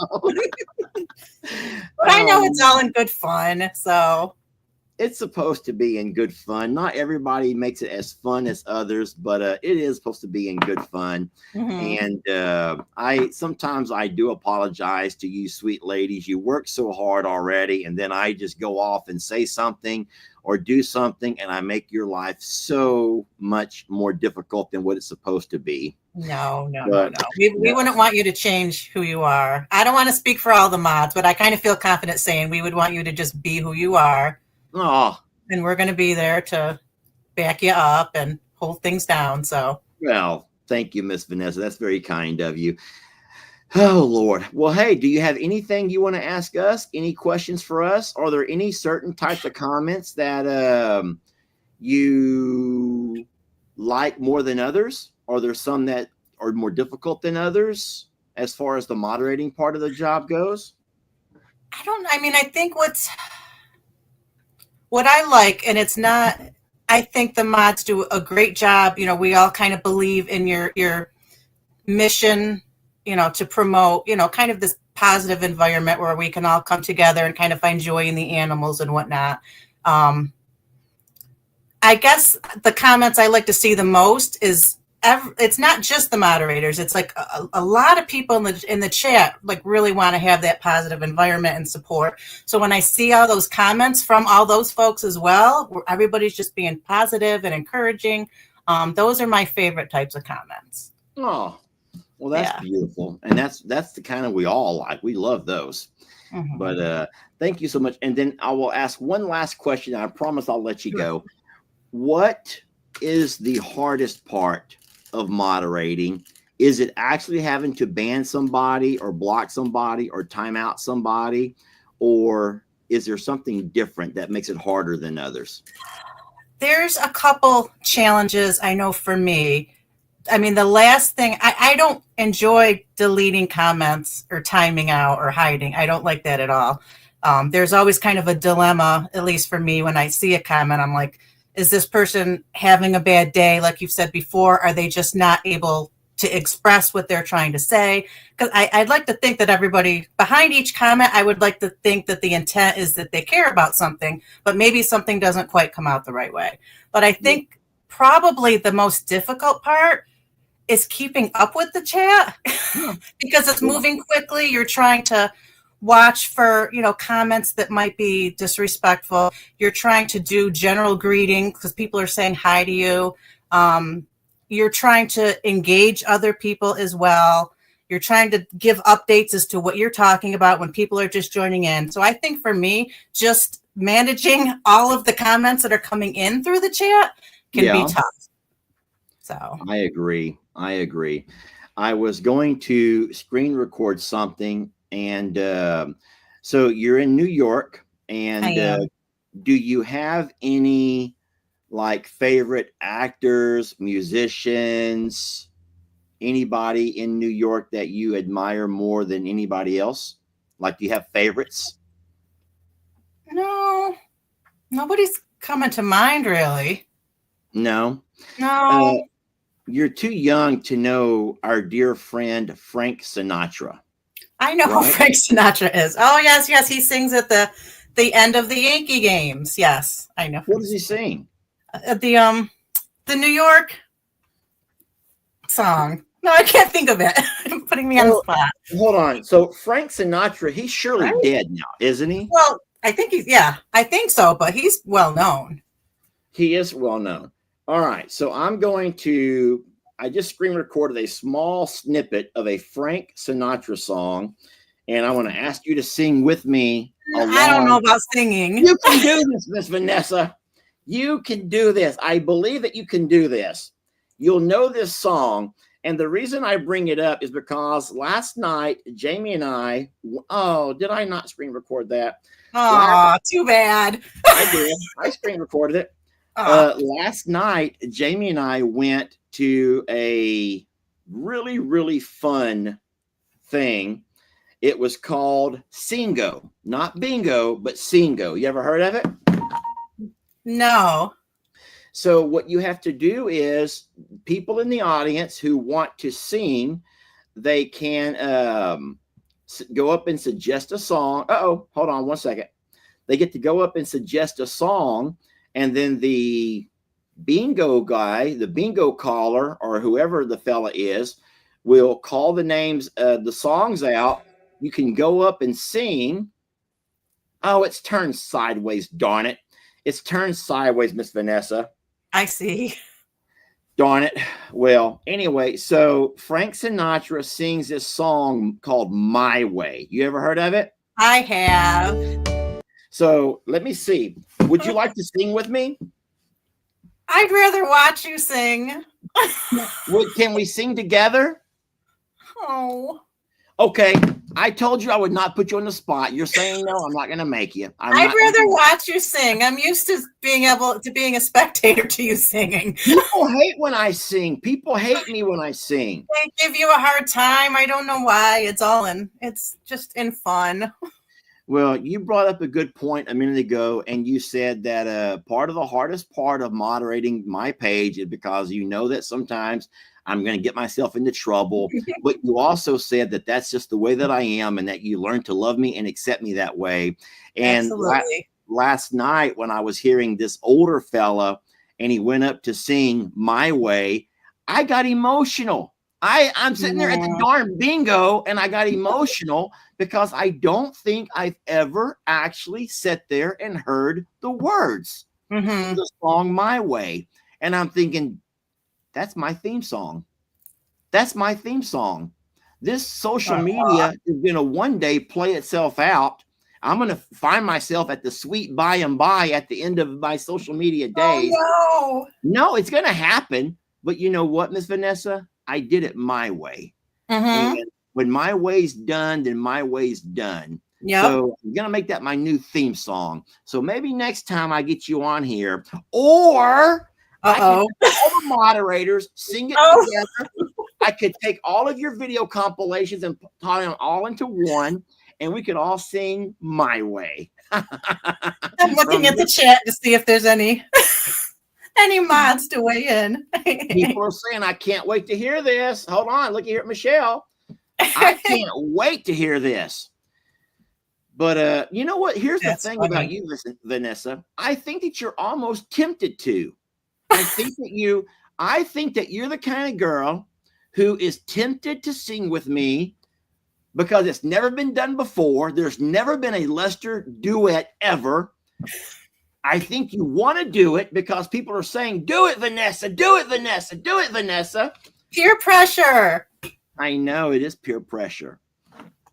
Speaker 4: But I know it's all in good fun, so.
Speaker 2: It's supposed to be in good fun. Not everybody makes it as fun as others, but it is supposed to be in good fun. And I sometimes do apologize to you, sweet ladies. You work so hard already, and then I just go off and say something or do something, and I make your life so much more difficult than what it's supposed to be.
Speaker 4: No. We wouldn't want you to change who you are. I don't want to speak for all the mods, but I kind of feel confident saying we would want you to just be who you are.
Speaker 2: Oh,
Speaker 4: and we're going to be there to back you up and hold things down. So,
Speaker 2: well, thank you, Miss Vanessa. That's very kind of you. Oh, Lord. Well, hey, do you have anything you want to ask us? Any questions for us? Are there any certain types of comments that you like more than others? Are there some that are more difficult than others as far as the moderating part of the job goes?
Speaker 4: I think what I like, and it's not, I think the mods do a great job. You know, we all kind of believe in your mission, to promote, kind of this positive environment where we can all come together and kind of find joy in the animals and whatnot. I guess the comments I like to see the most is it's not just the moderators. It's like a lot of people in the chat like really want to have that positive environment and support. So when I see all those comments from all those folks as well, where everybody's just being positive and encouraging, those are my favorite types of comments.
Speaker 2: Oh, well, that's beautiful, and that's the kind of we all like. We love those. But thank you so much. And then I will ask one last question. I promise I'll let you go. What is the hardest part of moderating? Is it actually having to ban somebody or block somebody or time out somebody, or is there something different that makes it harder than others?
Speaker 4: There's a couple challenges I know for me. I mean, the last thing, I don't enjoy deleting comments or timing out or hiding. I don't like that at all. There's always kind of a dilemma, at least for me, when I see a comment. I'm like, is this person having a bad day? Like you've said before, are they just not able to express what they're trying to say? Because I'd like to think that everybody behind each comment, I would like to think that the intent is that they care about something, but maybe something doesn't quite come out the right way. But I think probably the most difficult part is keeping up with the chat because it's moving quickly. You're trying to watch for, comments that might be disrespectful. You're trying to do general greeting because people are saying hi to you. You're trying to engage other people as well. You're trying to give updates as to what you're talking about when people are just joining in. So I think for me, just managing all of the comments that are coming in through the chat can be tough. So
Speaker 2: I agree. I was going to screen record something, and so you're in New York, and do you have any like favorite actors, musicians, anybody in New York that you admire more than anybody else? Like, do you have favorites?
Speaker 4: No, nobody's coming to mind really.
Speaker 2: No. You're too young to know our dear friend Frank Sinatra.
Speaker 4: I know who Frank Sinatra is. Oh, yes. He sings at the end of the Yankee games. Yes, I know.
Speaker 2: What does he sing?
Speaker 4: The New York song. No, I can't think of it. Putting me on the spot.
Speaker 2: Hold on. So Frank Sinatra, he's surely dead now, isn't he?
Speaker 4: Well, I think I think so, but he's well known.
Speaker 2: He is well known. All right. So I just screen recorded a small snippet of a Frank Sinatra song, and I want to ask you to sing with me.
Speaker 4: I don't know about singing.
Speaker 2: You can do this, Miss Vanessa. You can do this. I believe that you can do this. You'll know this song. And the reason I bring it up is because last night, Jamie and I, did I not screen record that?
Speaker 4: Oh, too bad.
Speaker 2: I did. I screen recorded it. Last night, Jamie and I went to a really, really fun thing. It was called Singo, not bingo, but Singo. You ever heard of it?
Speaker 4: No.
Speaker 2: So what you have to do is people in the audience who want to sing, they can go up and suggest a song. Hold on one second. They get to go up and suggest a song, and then the bingo guy, the bingo caller, or whoever the fella is, will call the names, the songs out. You can go up and sing. Oh, it's turned sideways, darn it. It's turned sideways, Miss Vanessa.
Speaker 4: I see.
Speaker 2: Darn it. Well, anyway, so Frank Sinatra sings this song called My Way. You ever heard of it?
Speaker 4: I have.
Speaker 2: So let me see. Would you like to sing with me?
Speaker 4: I'd rather watch you sing.
Speaker 2: Can we sing together?
Speaker 4: Oh.
Speaker 2: Okay. I told you I would not put you on the spot. You're saying no, I'm not going to make you.
Speaker 4: I'd rather watch you sing. I'm used to being a spectator to you singing.
Speaker 2: People hate when I sing. People hate me when I sing.
Speaker 4: They give you a hard time. I don't know why. It's just in fun.
Speaker 2: Well, you brought up a good point a minute ago, and you said that part of the hardest part of moderating my page is because you know that sometimes I'm going to get myself into trouble. But you also said that that's just the way that I am, and that you learn to love me and accept me that way. And last night when I was hearing this older fella and he went up to sing My Way, I got emotional. I'm sitting there at the darn bingo, and I got emotional because I don't think I've ever actually sat there and heard the words of the song My Way. And I'm thinking, that's my theme song. That's my theme song. This social media is going to one day play itself out. I'm going to find myself at the sweet by and by at the end of my social media days.
Speaker 4: Oh,
Speaker 2: no, it's going to happen. But you know what, Miss Vanessa? I did it my way. And when my way's done, then my way's done. Yep. So I'm going to make that my new theme song. So maybe next time I get you on here, or
Speaker 4: Uh-oh.
Speaker 2: All the moderators sing it
Speaker 4: Oh.
Speaker 2: together. I could take all of your video compilations and tie them all into one, and we could all sing My Way.
Speaker 4: I'm looking at the chat to see if there's any mods to weigh in.
Speaker 2: People are saying, I can't wait to hear this. Hold on, look here at Michelle. I can't wait to hear this. But you know what? Here's the thing about you, Vanessa. I think that you're almost tempted to. I think that you're the kind of girl who is tempted to sing with me because it's never been done before. There's never been a Lester duet ever. I think you want to do it because people are saying, do it, Vanessa, do it, Vanessa, do it, Vanessa.
Speaker 4: Peer pressure.
Speaker 2: I know it is peer pressure.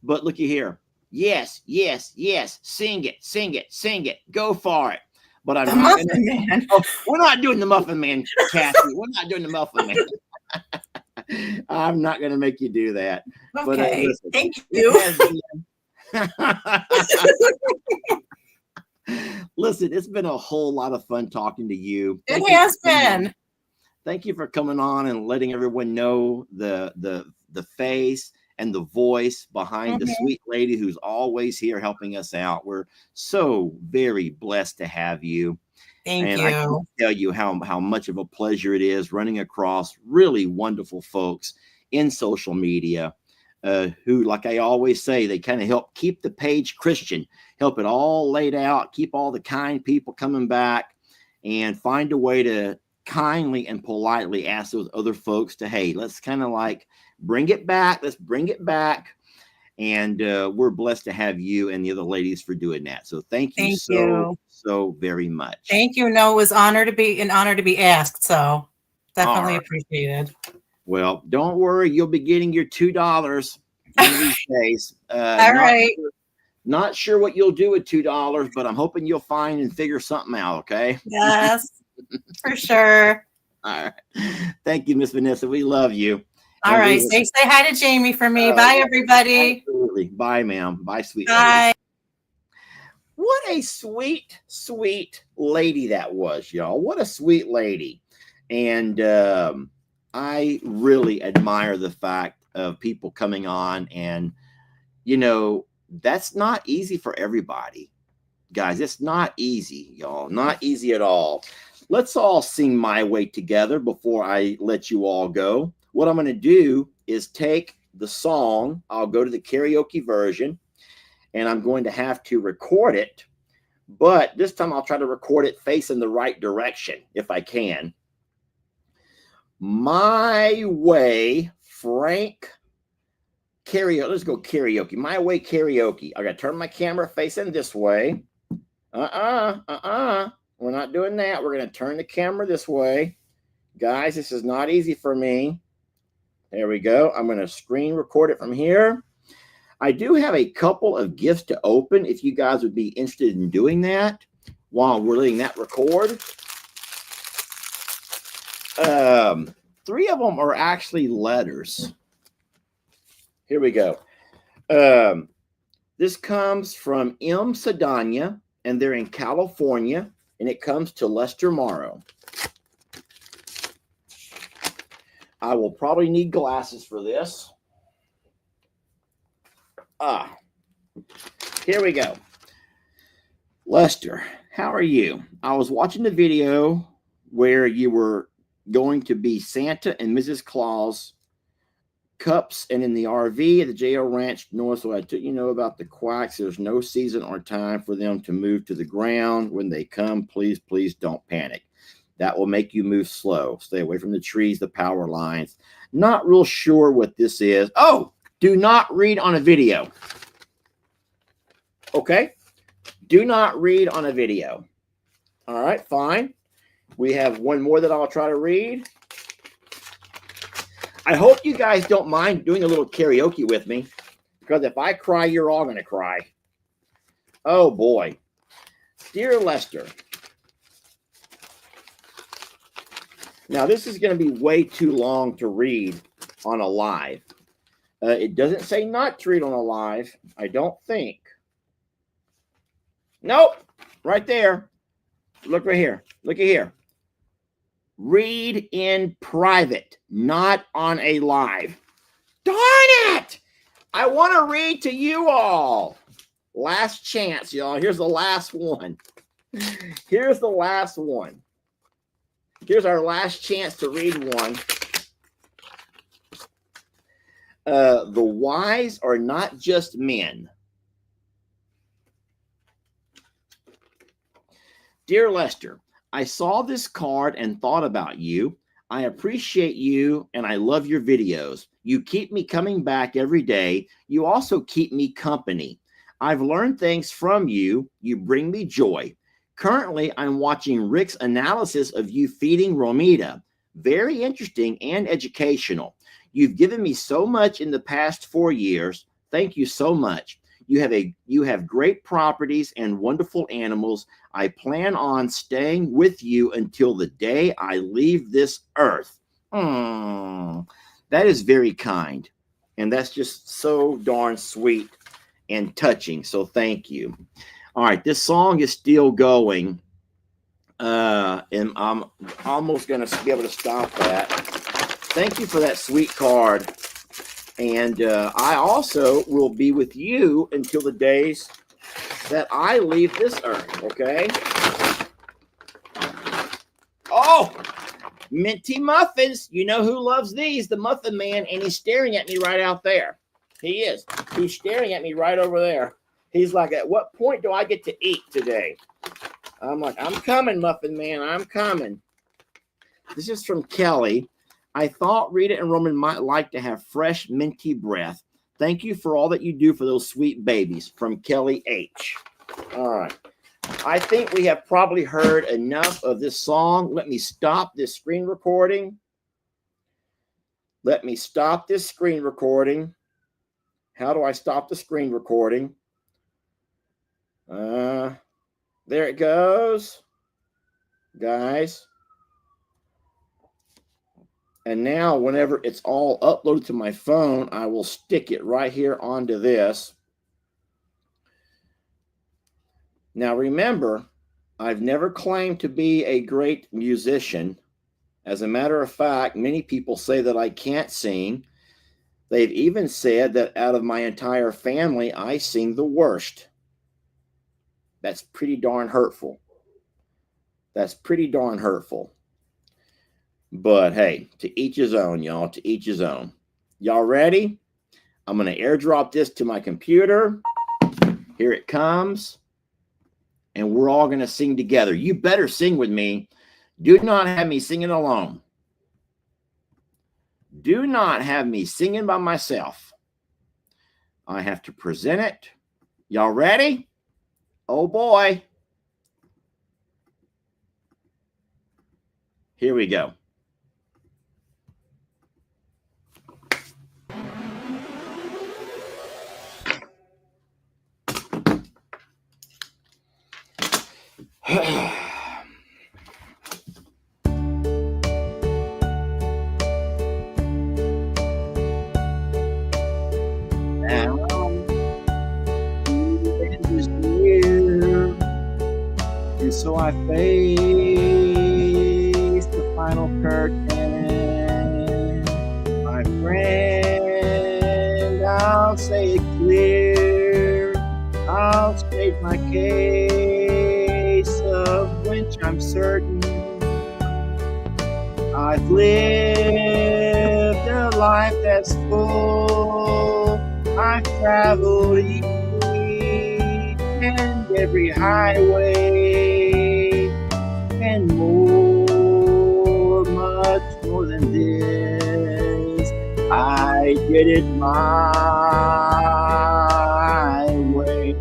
Speaker 2: But looky here. Yes, yes, yes. Sing it, sing it, sing it. Go for it. But I'm not gonna,
Speaker 4: Man.
Speaker 2: oh, we're not doing the Muffin Man, Kathy. We're not doing the Muffin Man. I'm not going to make you do that.
Speaker 4: Okay,
Speaker 2: Listen,
Speaker 4: thank you.
Speaker 2: Listen, it's been a whole lot of fun talking to you.
Speaker 4: It has been.
Speaker 2: Thank you for coming on and letting everyone know the face and the voice behind the sweet lady who's always here helping us out. We're so very blessed to have you.
Speaker 4: Thank
Speaker 2: and
Speaker 4: you.
Speaker 2: I can't tell you how much of a pleasure it is running across really wonderful folks in social media who, like I always say, they kind of help keep the page Christian, help it all laid out, keep all the kind people coming back, and find a way to kindly and politely ask those other folks to, hey, let's kind of like bring it back. Let's bring it back. And we're blessed to have you and the other ladies for doing that. So thank you so very much.
Speaker 4: Thank you. No, it was an honor to be asked. So definitely appreciated.
Speaker 2: Well, don't worry. You'll be getting your $2 one of these days.
Speaker 4: All right.
Speaker 2: Not sure what you'll do with $2, but I'm hoping you'll find and figure something out. Okay.
Speaker 4: Yes, for sure.
Speaker 2: All right. Thank you, Miss Vanessa. We love you.
Speaker 4: All right. Say hi to Jamie for me. Bye, everybody.
Speaker 2: Absolutely. Bye, ma'am. Bye, sweet
Speaker 4: Bye.
Speaker 2: lady. What a sweet, sweet lady that was, y'all. What a sweet lady. And I really admire the fact of people coming on. And, you know, that's not easy for everybody. Guys, it's not easy, y'all. Not easy at all. Let's all sing My Way together before I let you all go. What I'm going to do is take the song. I'll go to the karaoke version, and I'm going to have to record it. But this time I'll try to record it facing the right direction if I can. My Way, Frank karaoke. Let's go karaoke. My Way karaoke. I got to turn my camera facing this way. We're not doing that. We're going to turn the camera this way. Guys, this is not easy for me. There we go. I'm going to screen record it from here. I do have a couple of gifts to open if you guys would be interested in doing that while we're letting that record. 3 of them are actually letters. Here we go. This comes from M. Sedania, and they're in California, and it comes to Lester Morrow. I will probably need glasses for this. Here we go. Lester, how are you? I was watching the video where you were going to be Santa and Mrs. Claus cups and in the RV at the JL Ranch North. So I took you know about the quacks. There's no season or time for them to move to the ground. When they come, please, please don't panic. That will make you move slow. Stay away from the trees, the power lines. Not real sure what this is. Oh, do not read on a video. Okay? Do not read on a video. All right, fine. We have one more that I'll try to read. I hope you guys don't mind doing a little karaoke with me, because if I cry, you're all going to cry. Oh, boy. Dear Lester. Now, this is going to be way too long to read on a live. It doesn't say not to read on a live, I don't think. Nope. Right there. Look right here. Look at here. read in private, not on a live. Darn it! I want to read to you all. Last chance, y'all. Here's the last one. Here's the last one. Here's our last chance to read one. The wise are not just men. Dear Lester, I saw this card and thought about you. I appreciate you and I love your videos. You keep me coming back every day. You also keep me company. I've learned things from you. You bring me joy. Currently, I'm watching Rick's analysis of you feeding Romita. Very interesting and educational. You've given me so much in the past 4 years. Thank you so much. You have great properties and wonderful animals. I plan on staying with you until the day I leave this earth. That is very kind. And that's just so darn sweet and touching. So thank you. All right, this song is still going. And I'm almost going to be able to stop that. Thank you for that sweet card. And I also will be with you until the days that I leave this earth, okay? Oh, minty muffins. You know who loves these? The Muffin Man, and he's staring at me right out there. He is. He's staring at me right over there. He's like, at what point do I get to eat today? I'm like, I'm coming, Muffin Man. I'm coming. This is from Kelly. I thought Rita and Roman might like to have fresh, minty breath. Thank you for all that you do for those sweet babies. From Kelly H. All right. I think we have probably heard enough of this song. Let me stop this screen recording. Let me stop this screen recording. How do I stop the screen recording? There it goes. Guys. And now whenever it's all uploaded to my phone, I will stick it right here onto this. Now remember, I've never claimed to be a great musician. As a matter of fact, many people say that I can't sing. They've even said that out of my entire family, I sing the worst. That's pretty darn hurtful. That's pretty darn hurtful. But hey, to each his own, y'all. To each his own. Y'all ready? I'm going to airdrop this to my computer. Here it comes. And we're all going to sing together. You better sing with me. Do not have me singing alone. Do not have me singing by myself. I have to present it. Y'all ready? Oh boy. Here we go. So I face the final curtain. My friend, I'll say it clear. I'll state my case, of which I'm certain. I've lived a life that's full. I've traveled each and every highway, and more, much more than this. I did it my way.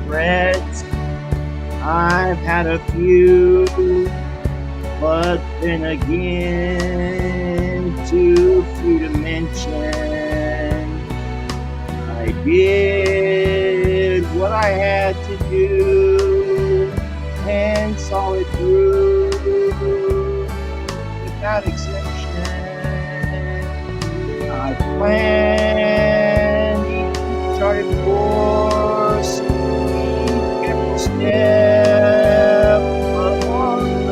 Speaker 2: Regrets, I've had a few, but then again, too few to mention. I did what I had to do and saw it through without exception. I planned each charted course, each careful step along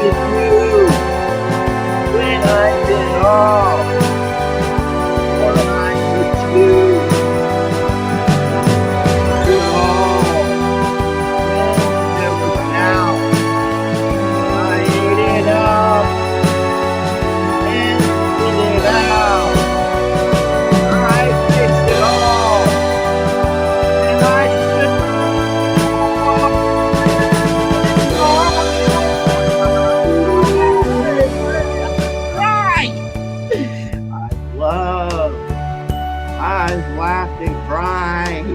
Speaker 2: did you when I did all what I could do? Did all when there was doubt. I ate it up and spit it out. I fixed it all and I spit I've laughed and cried.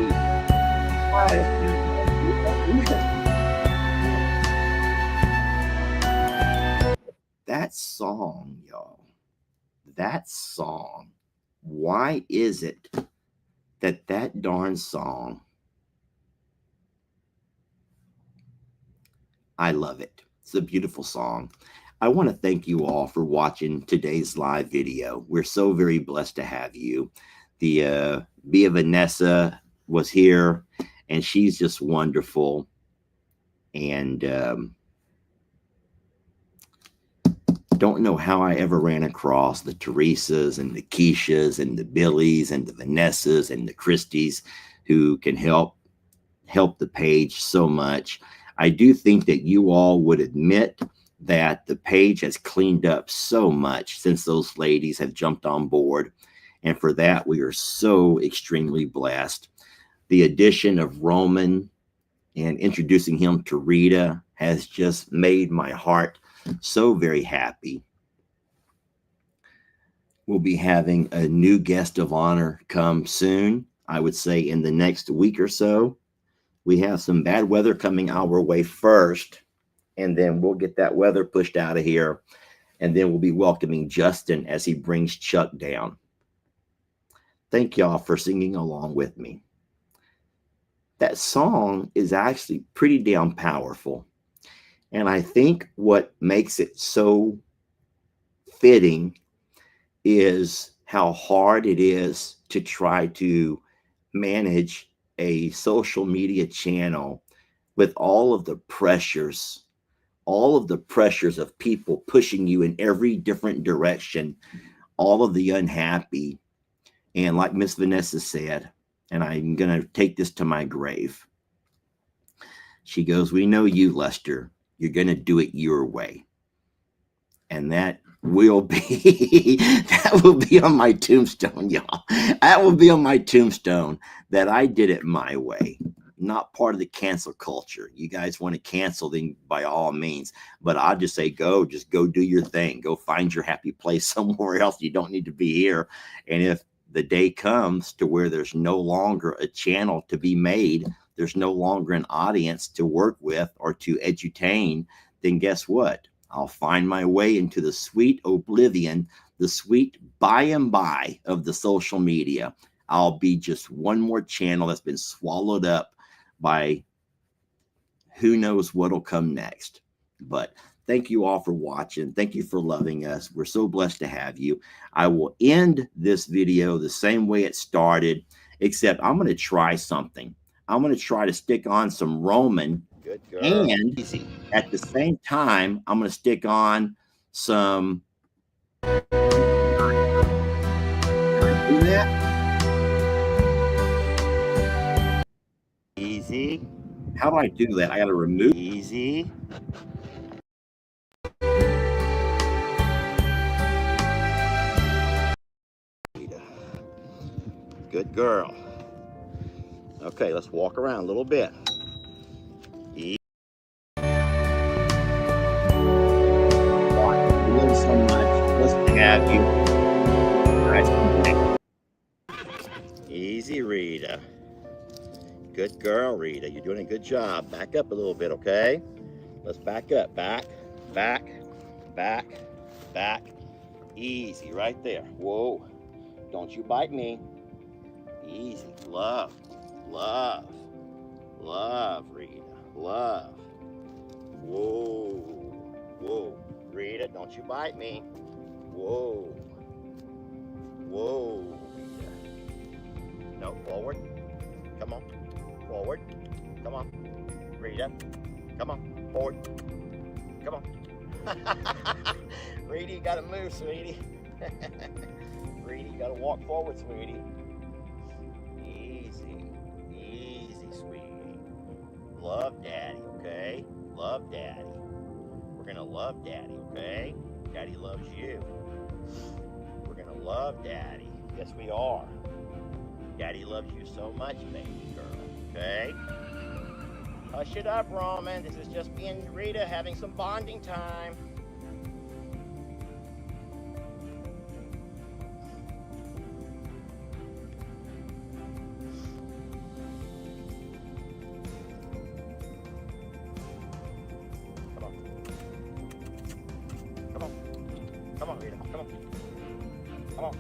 Speaker 2: That song, y'all. That song. Why is it that darn song? I love it. It's a beautiful song. I want to thank you all for watching today's live video. We're so very blessed to have you. The Vanessa was here, and she's just wonderful. And don't know how I ever ran across the Teresas and the Keishas and the Billies and the Vanessas and the Christies who can help the page so much. I do think that you all would admit that the page has cleaned up so much since those ladies have jumped on board. And for that, we are so extremely blessed. The addition of Roman and introducing him to Rita has just made my heart so very happy. We'll be having a new guest of honor come soon. I would say in the next week or so. We have some bad weather coming our way first, and then we'll get that weather pushed out of here. And then we'll be welcoming Justin as he brings Chuck down. Thank y'all for singing along with me. That song is actually pretty damn powerful. And I think what makes it so fitting is how hard it is to try to manage a social media channel with all of the pressures of people pushing you in every different direction, all of the unhappy. And like Miss Vanessa said, and I'm going to take this to my grave. She goes, "We know you, Lester. You're going to do it your way." And that will be on my tombstone, y'all. That will be on my tombstone, that I did it my way. Not part of the cancel culture. You guys want to cancel, then by all means. But I'll just say, just go do your thing. Go find your happy place somewhere else. You don't need to be here. And if the day comes to where there's no longer a channel to be made, there's no longer an audience to work with or to edutain, then guess what? I'll find my way into the sweet oblivion, the sweet by and by of the social media. I'll be just one more channel that's been swallowed up by who knows what'll come next. But thank you all for watching. Thank you for loving us. We're so blessed to have you. I will end this video the same way it started, except I'm going to try something. I'm going to try to stick on some Roman. Good girl. And at the same time, I'm going to stick on some. Can I do that? Easy. How do I do that? I got to remove. Easy. Good girl. Okay, let's walk around a little bit. So much. Let's have you. Easy, Rita. Good girl, Rita. You're doing a good job. Back up a little bit, okay? Let's back up. Back, back, back, back. Easy, right there. Whoa. Don't you bite me. Easy. Love, love, love, Rita. Love. Whoa, whoa. Rita, don't you bite me. Whoa. Whoa, Rita. No, forward. Come on. Forward. Come on. Rita. Come on. Forward. Come on. Rita, you gotta move, sweetie. Rita, you gotta walk forward, sweetie. Easy, easy, sweetie. Love Daddy, okay? Love Daddy. We're gonna love Daddy, okay? Daddy loves you. We're gonna love Daddy. Yes, we are. Daddy loves you so much, baby girl, okay? Hush it up, Roman. This is just me and Rita having some bonding time. Come on. Come on. Come on, Rita. Come on. Come on.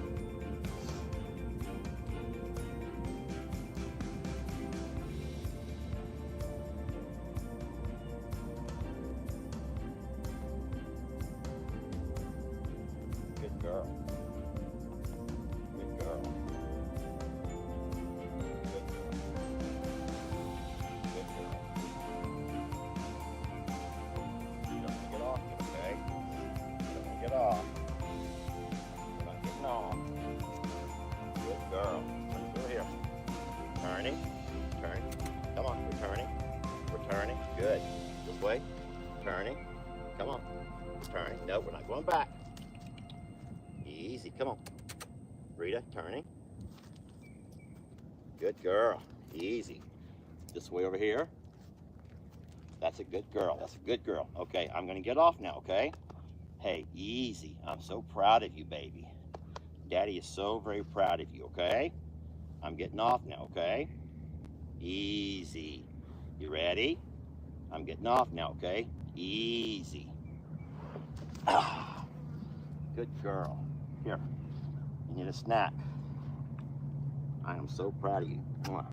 Speaker 2: Good girl. Good girl. Good girl. Good girl. You don't want to get off, okay? You don't want to get off. You're not getting off. Good girl. Let's go here. Turning. Turning. Come on. We're turning. We're turning. Good. This way. Turning. Come on. Turning. No, we're not going back. Easy, come on. Rita, turning. Good girl. Easy. This way over here. That's a good girl. That's a good girl. Okay, I'm going to get off now, okay? Hey, easy. I'm so proud of you, baby. Daddy is so very proud of you, okay? I'm getting off now, okay? Easy. You ready? I'm getting off now, okay? Easy. Ah, good girl. Here, you need a snack. I am so proud of you. Mwah.